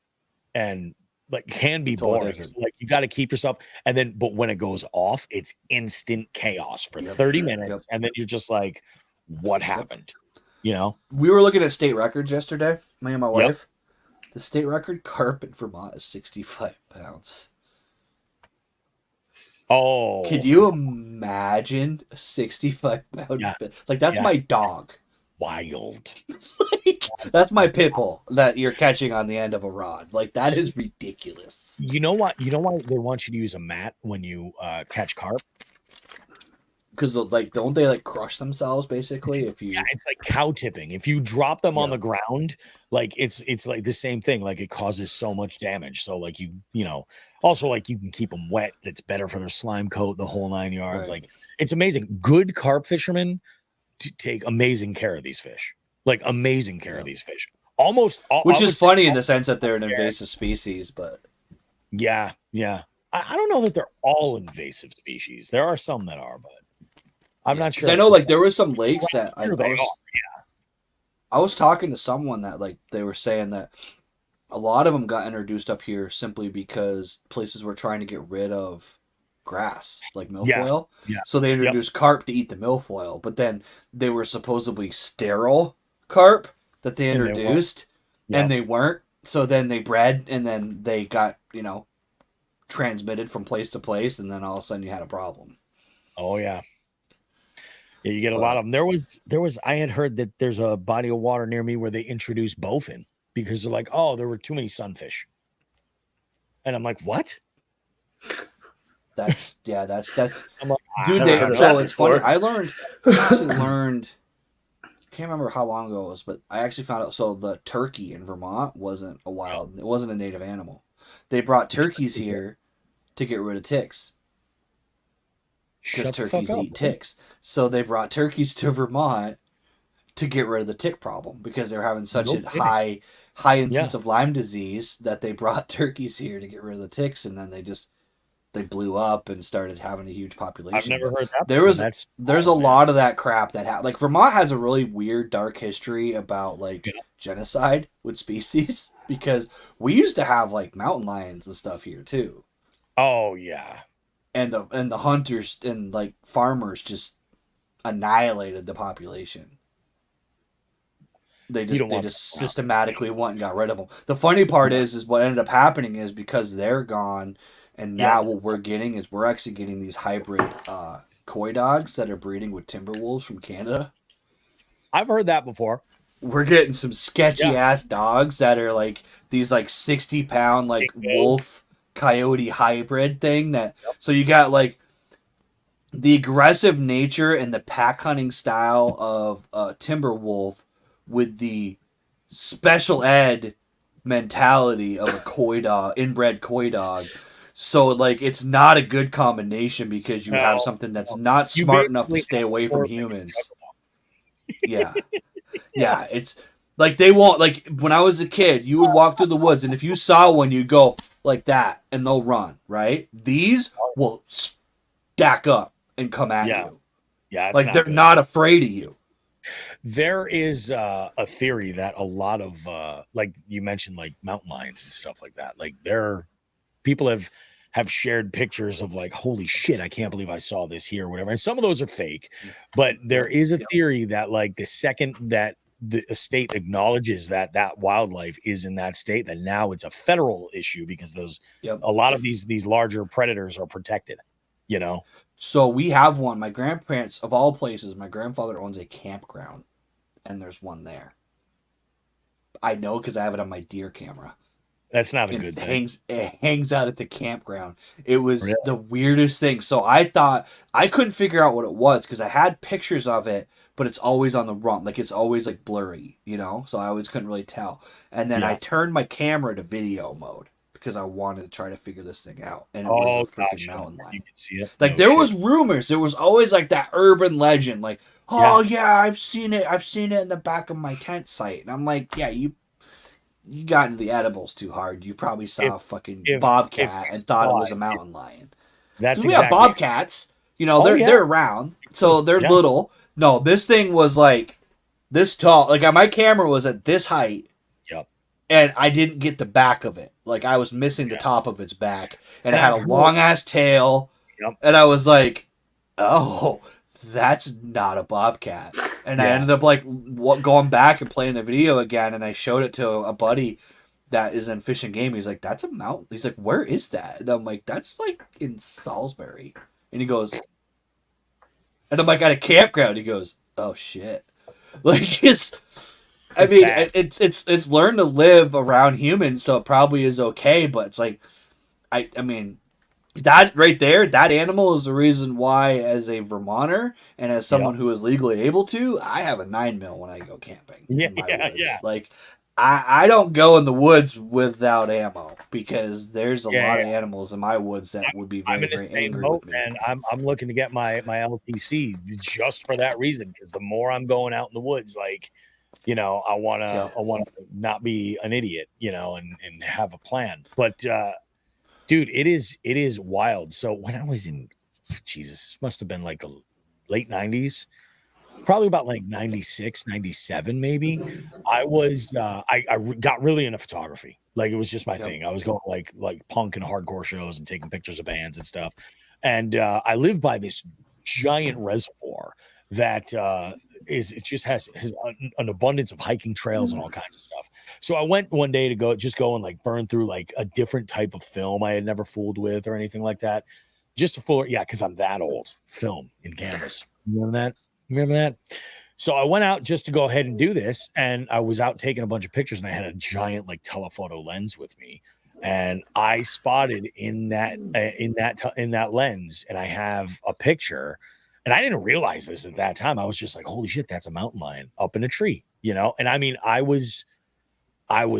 and like can be boring. So, like, you got to keep yourself, and then but when it goes off, it's instant chaos for 30 minutes, and then you're just like, what happened? You know? We were looking at state records yesterday, me and my wife. The state record carp in Vermont is 65 pounds. Oh. Could you imagine a 65-pound like, that's my dog. Wild. Like, that's my pit bull that you're catching on the end of a rod. Like, that is ridiculous. You know what? You know why they want you to use a mat when you catch carp? Because, like, don't they, like, crush themselves, basically? If you... Yeah, it's like cow tipping. If you drop them on the ground, like, it's like the same thing. Like, it causes so much damage. So, like, you know, also, like, you can keep them wet. It's better for their slime coat, the whole 9 yards. Right. Like, it's amazing. Good carp fishermen take amazing care of these fish. Like, amazing care of these fish. Which is funny in the sense that they're an invasive species, but... Yeah. I don't know that they're all invasive species. There are some that are, but... I'm not sure. I know, like, there were some lakes that I was talking to someone that, like, they were saying that a lot of them got introduced up here simply because places were trying to get rid of grass, like milfoil. Yeah. So they introduced carp to eat the milfoil, but then they were supposedly sterile carp that they introduced, and they weren't. So then they bred, and then they got, transmitted from place to place, and then all of a sudden you had a problem. Oh yeah. Yeah, you get a lot of them. There was I had heard that there's a body of water near me where they introduced bowfin because they're like, oh, there were too many sunfish. And I'm like, what? That's I'm like, dude. So it's funny. I actually learned. Can't remember how long ago it was, but I actually found out. So the turkey in Vermont wasn't a wild. It wasn't a native animal. They brought turkeys here to get rid of ticks. Because turkeys eat ticks. So they brought turkeys to Vermont to get rid of the tick problem because they're having such a high incidence of Lyme disease that they brought turkeys here to get rid of the ticks, and then they blew up and started having a huge population. I've never heard that. There's a lot of that crap that like Vermont has a really weird dark history about like genocide with species because we used to have like mountain lions and stuff here too. Oh yeah. And the hunters and like farmers just annihilated the population. They just systematically went and got rid of them. The funny part is what ended up happening is because they're gone, and now what we're getting is we're actually getting these hybrid coy dogs that are breeding with timber wolves from Canada. I've heard that before. We're getting some sketchy ass dogs that are like these like 60-pound like wolf coyote hybrid thing so you got like the aggressive nature and the pack hunting style of timber wolf with the special ed mentality of a coy dog, inbred coy dog. So like it's not a good combination because you have something that's not smart enough to stay away from humans. Yeah. It's like they won't, like when I was a kid, you would walk through the woods and if you saw one, you go like that and they'll run, right? These will stack up and come at you. Yeah. Like they're not afraid of you. There is a theory that a lot of like you mentioned, like mountain lions and stuff like that. Like people have shared pictures of like, holy shit, I can't believe I saw this here or whatever. And some of those are fake, but there is a theory that like the second that the state acknowledges that wildlife is in that state, that now it's a federal issue because a lot of these larger predators are protected, So we have one. My grandparents, of all places, my grandfather owns a campground, and there's one there. I know because I have it on my deer camera. That's not a good thing. It hangs out at the campground. It was the weirdest thing. So I thought I couldn't figure out what it was because I had pictures of it, but it's always on the run. Like it's always like blurry, So I always couldn't really tell. And then I turned my camera to video mode because I wanted to try to figure this thing out. And it was a freaking mountain lion. You can see it. Like there was rumors. There was always like that urban legend, like, I've seen it. I've seen it in the back of my tent site. And I'm like, yeah, you got into the edibles too hard. You probably saw a fucking bobcat and thought it was a mountain lion. That's we have bobcats. They're around, so they're little. No, this thing was like this tall. Like my camera was at this height. Yep. And I didn't get the back of it. Like I was missing the top of its back, and it had a long ass tail. Yep. And I was like, oh, that's not a bobcat. And I ended up like going back and playing the video again, and I showed it to a buddy that is in Fish and Game. He's like, that's a mountain. He's like, where is that? And I'm like, that's like in Salisbury. And he goes, and I'm like, at a campground. He goes, oh shit. Like it's learned to live around humans, so it probably is okay, but it's like I mean that right there, that animal is the reason why, as a Vermonter and as someone who is legally able to, I have a 9mm when I go camping. Like I don't go in the woods without ammo because there's a lot of animals in my woods that would be very, very angry with me. And I'm looking to get my LTC just for that reason, because the more I'm going out in the woods, like, I want to not be an idiot, and have a plan. But dude, it is wild. So when I was in, Jesus, must have been like the late 90s, probably about like 96, 97, maybe. I was I got really into photography. Like it was just my thing. I was going like punk and hardcore shows and taking pictures of bands and stuff. And I live by this giant reservoir that it just has an abundance of hiking trails and all kinds of stuff. So I went one day to go and like burn through like a different type of film I had never fooled with or anything like that. Just to fool, because I'm that old. Film in canvas. Remember that? So I went out just to go ahead and do this, and I was out taking a bunch of pictures, and I had a giant like telephoto lens with me, and I spotted in that lens, and I have a picture, and I didn't realize this at that time. I was just like, holy shit, that's a mountain lion up in a tree, And I mean, I was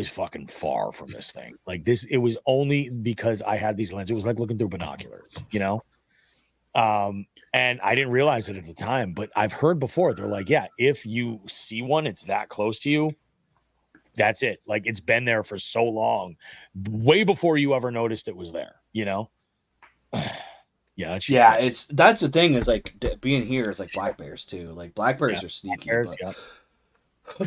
fucking far from this thing. Like this, it was only because I had these lenses. It was like looking through binoculars, and I didn't realize it at the time, but I've heard before. They're like, yeah, if you see one, it's that close to you. That's it. Like it's been there for so long, way before you ever noticed it was there, Yeah. That's the thing is like being here is like black bears too. Like black bears are sneaky.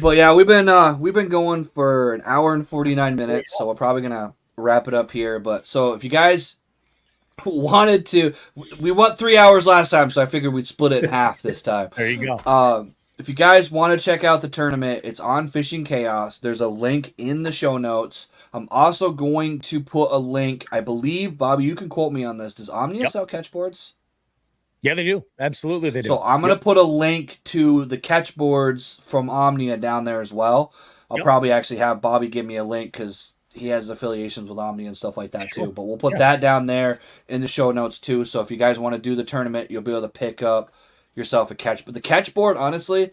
But yeah, we've been going for an hour and 49 minutes, so we're probably gonna wrap it up here. But so if you guys wanted to, we went 3 hours last time, so I figured we'd split it in half this time. There you go. If you guys want to check out the tournament, it's on Fishing Chaos. There's a link in the show notes. I'm also going to put a link. I believe, Bobby, you can quote me on this. Does Omnia sell catchboards? Yeah, they do. Absolutely, they do. So I'm going to put a link to the catchboards from Omnia down there as well. I'll probably actually have Bobby give me a link because he has affiliations with Omnia and stuff like that too. But we'll put that down there in the show notes too. So if you guys want to do the tournament, you'll be able to pick up yourself a catch. But the catchboard, honestly,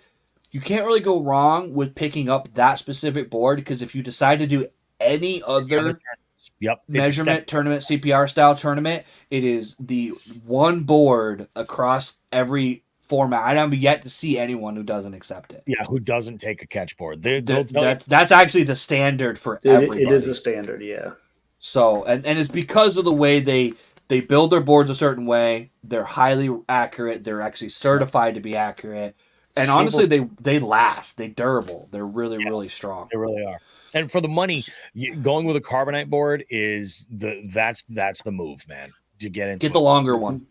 you can't really go wrong with picking up that specific board because if you decide to do any other measurement tournament, CPR style tournament, it is the one board across every format. I haven't yet to see anyone who doesn't accept it. Yeah, who doesn't take a catchboard. That's actually the standard for everybody. It is a standard, yeah. So, and it's because of the way they build their boards a certain way. They're highly accurate. They're actually certified to be accurate. And honestly, they last. They're durable. They're really, really strong. They really are. And for the money, going with a carbonite board is that's the move, man. To get the longer one.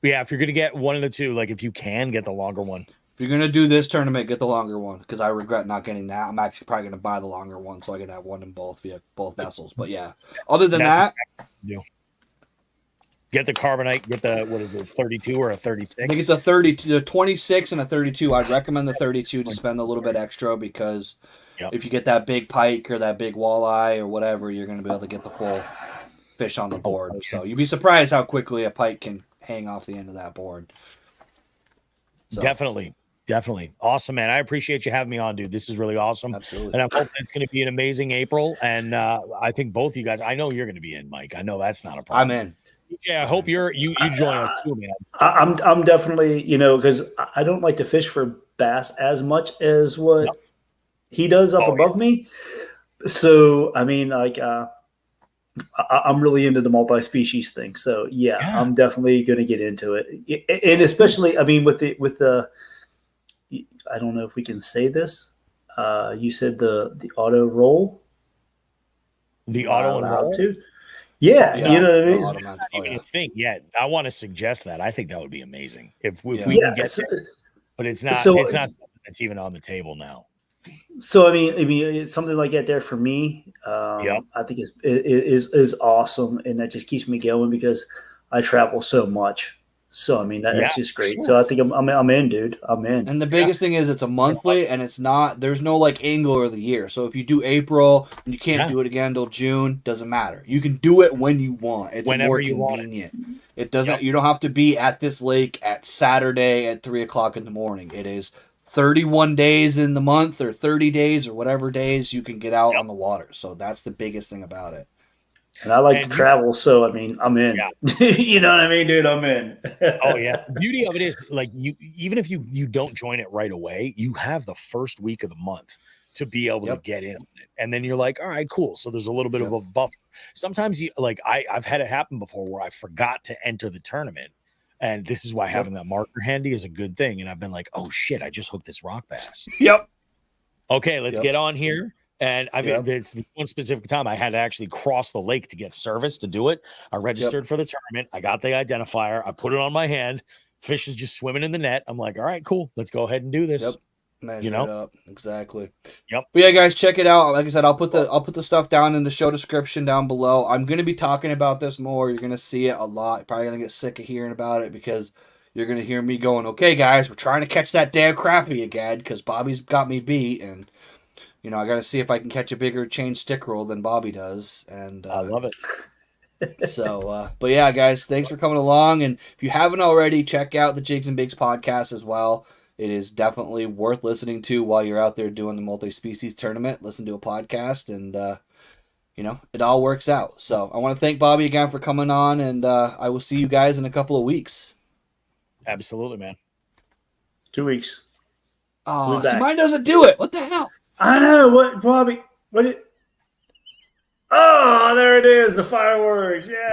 Yeah, if you're gonna get one of the two, like if you can get the longer one. If you're gonna do this tournament, get the longer one because I regret not getting that. I'm actually probably gonna buy the longer one so I can have one in both vessels. But yeah, other than that, get the carbonite. Get the 32 or a 36. I think it's a 32, 26 and a 32. I'd recommend the 32 to spend a little bit extra because if you get that big pike or that big walleye or whatever, you're gonna be able to get the full fish on the board. So you'd be surprised how quickly a pike can hang off the end of that board. So. Definitely awesome, man. I appreciate you having me on, dude. This is really awesome. Absolutely. And I'm hoping it's going to be an amazing April. And I think both you guys, I know you're going to be in, Mike. I know that's not a problem. I'm in. Yeah, I hope you join us too, man. I'm definitely, because I don't like to fish for bass as much as what he does up above me. So I mean, like I'm really into the multi-species thing. So I'm definitely going to get into it. And especially, I mean, with the, I don't know if we can say this. You said the auto roll. The auto and roll? Too? Yeah, you know what I mean? Not even a thing yet. I want to suggest that. I think that would be amazing if we can get there. But it's not something that's even on the table now. So I mean, something like that there for me, I think is awesome, and that just keeps me going because I travel so much. So I mean, that's just great. Sure. So I think I'm in, dude. I'm in. And the biggest thing is it's a monthly, and it's not. There's no like angler of the year. So if you do April and you can't do it again until June, doesn't matter. You can do it when you want. It's whenever more convenient. It doesn't. You don't have to be at this lake at Saturday at 3:00 in the morning. It is 31 days in the month or 30 days or whatever days you can get out on the water. So that's the biggest thing about it. And I like to travel, so I mean, I'm in. Yeah. You know what I mean, dude? I'm in. Oh yeah. The beauty of it is, like, even if you don't join it right away, you have the first week of the month to be able to get in on it, and then you're like, all right, cool. So there's a little bit of a buffer. Sometimes I've had it happen before where I forgot to enter the tournament, And this is why having that marker handy is a good thing. And I've been like, oh shit, I just hooked this rock bass. Yep. Okay, let's get on here. And it's the one specific time I had to actually cross the lake to get service to do it. I registered for the tournament. I got the identifier. I put it on my hand. Fish is just swimming in the net. I'm like, all right, cool. Let's go ahead and do this. Yep. Measure it up. Exactly. Yep. But yeah, guys, check it out. Like I said, I'll put the stuff down in the show description down below. I'm gonna be talking about this more. You're gonna see it a lot. You're probably gonna get sick of hearing about it because you're gonna hear me going, okay, guys, we're trying to catch that damn crappie again because Bobby's got me beat, and I got to see if I can catch a bigger chain stick roll than Bobby does. And I love it. So, but yeah, guys, thanks for coming along. And if you haven't already, check out the Jigs and Bigs podcast as well. It is definitely worth listening to while you're out there doing the multi-species tournament. Listen to a podcast, and it all works out. So I want to thank Bobby again for coming on, and I will see you guys in a couple of weeks. Absolutely, man. 2 weeks. Oh, see, mine doesn't do it. What the hell? I know. What, Bobby? Oh, there it is. The fireworks. Yeah.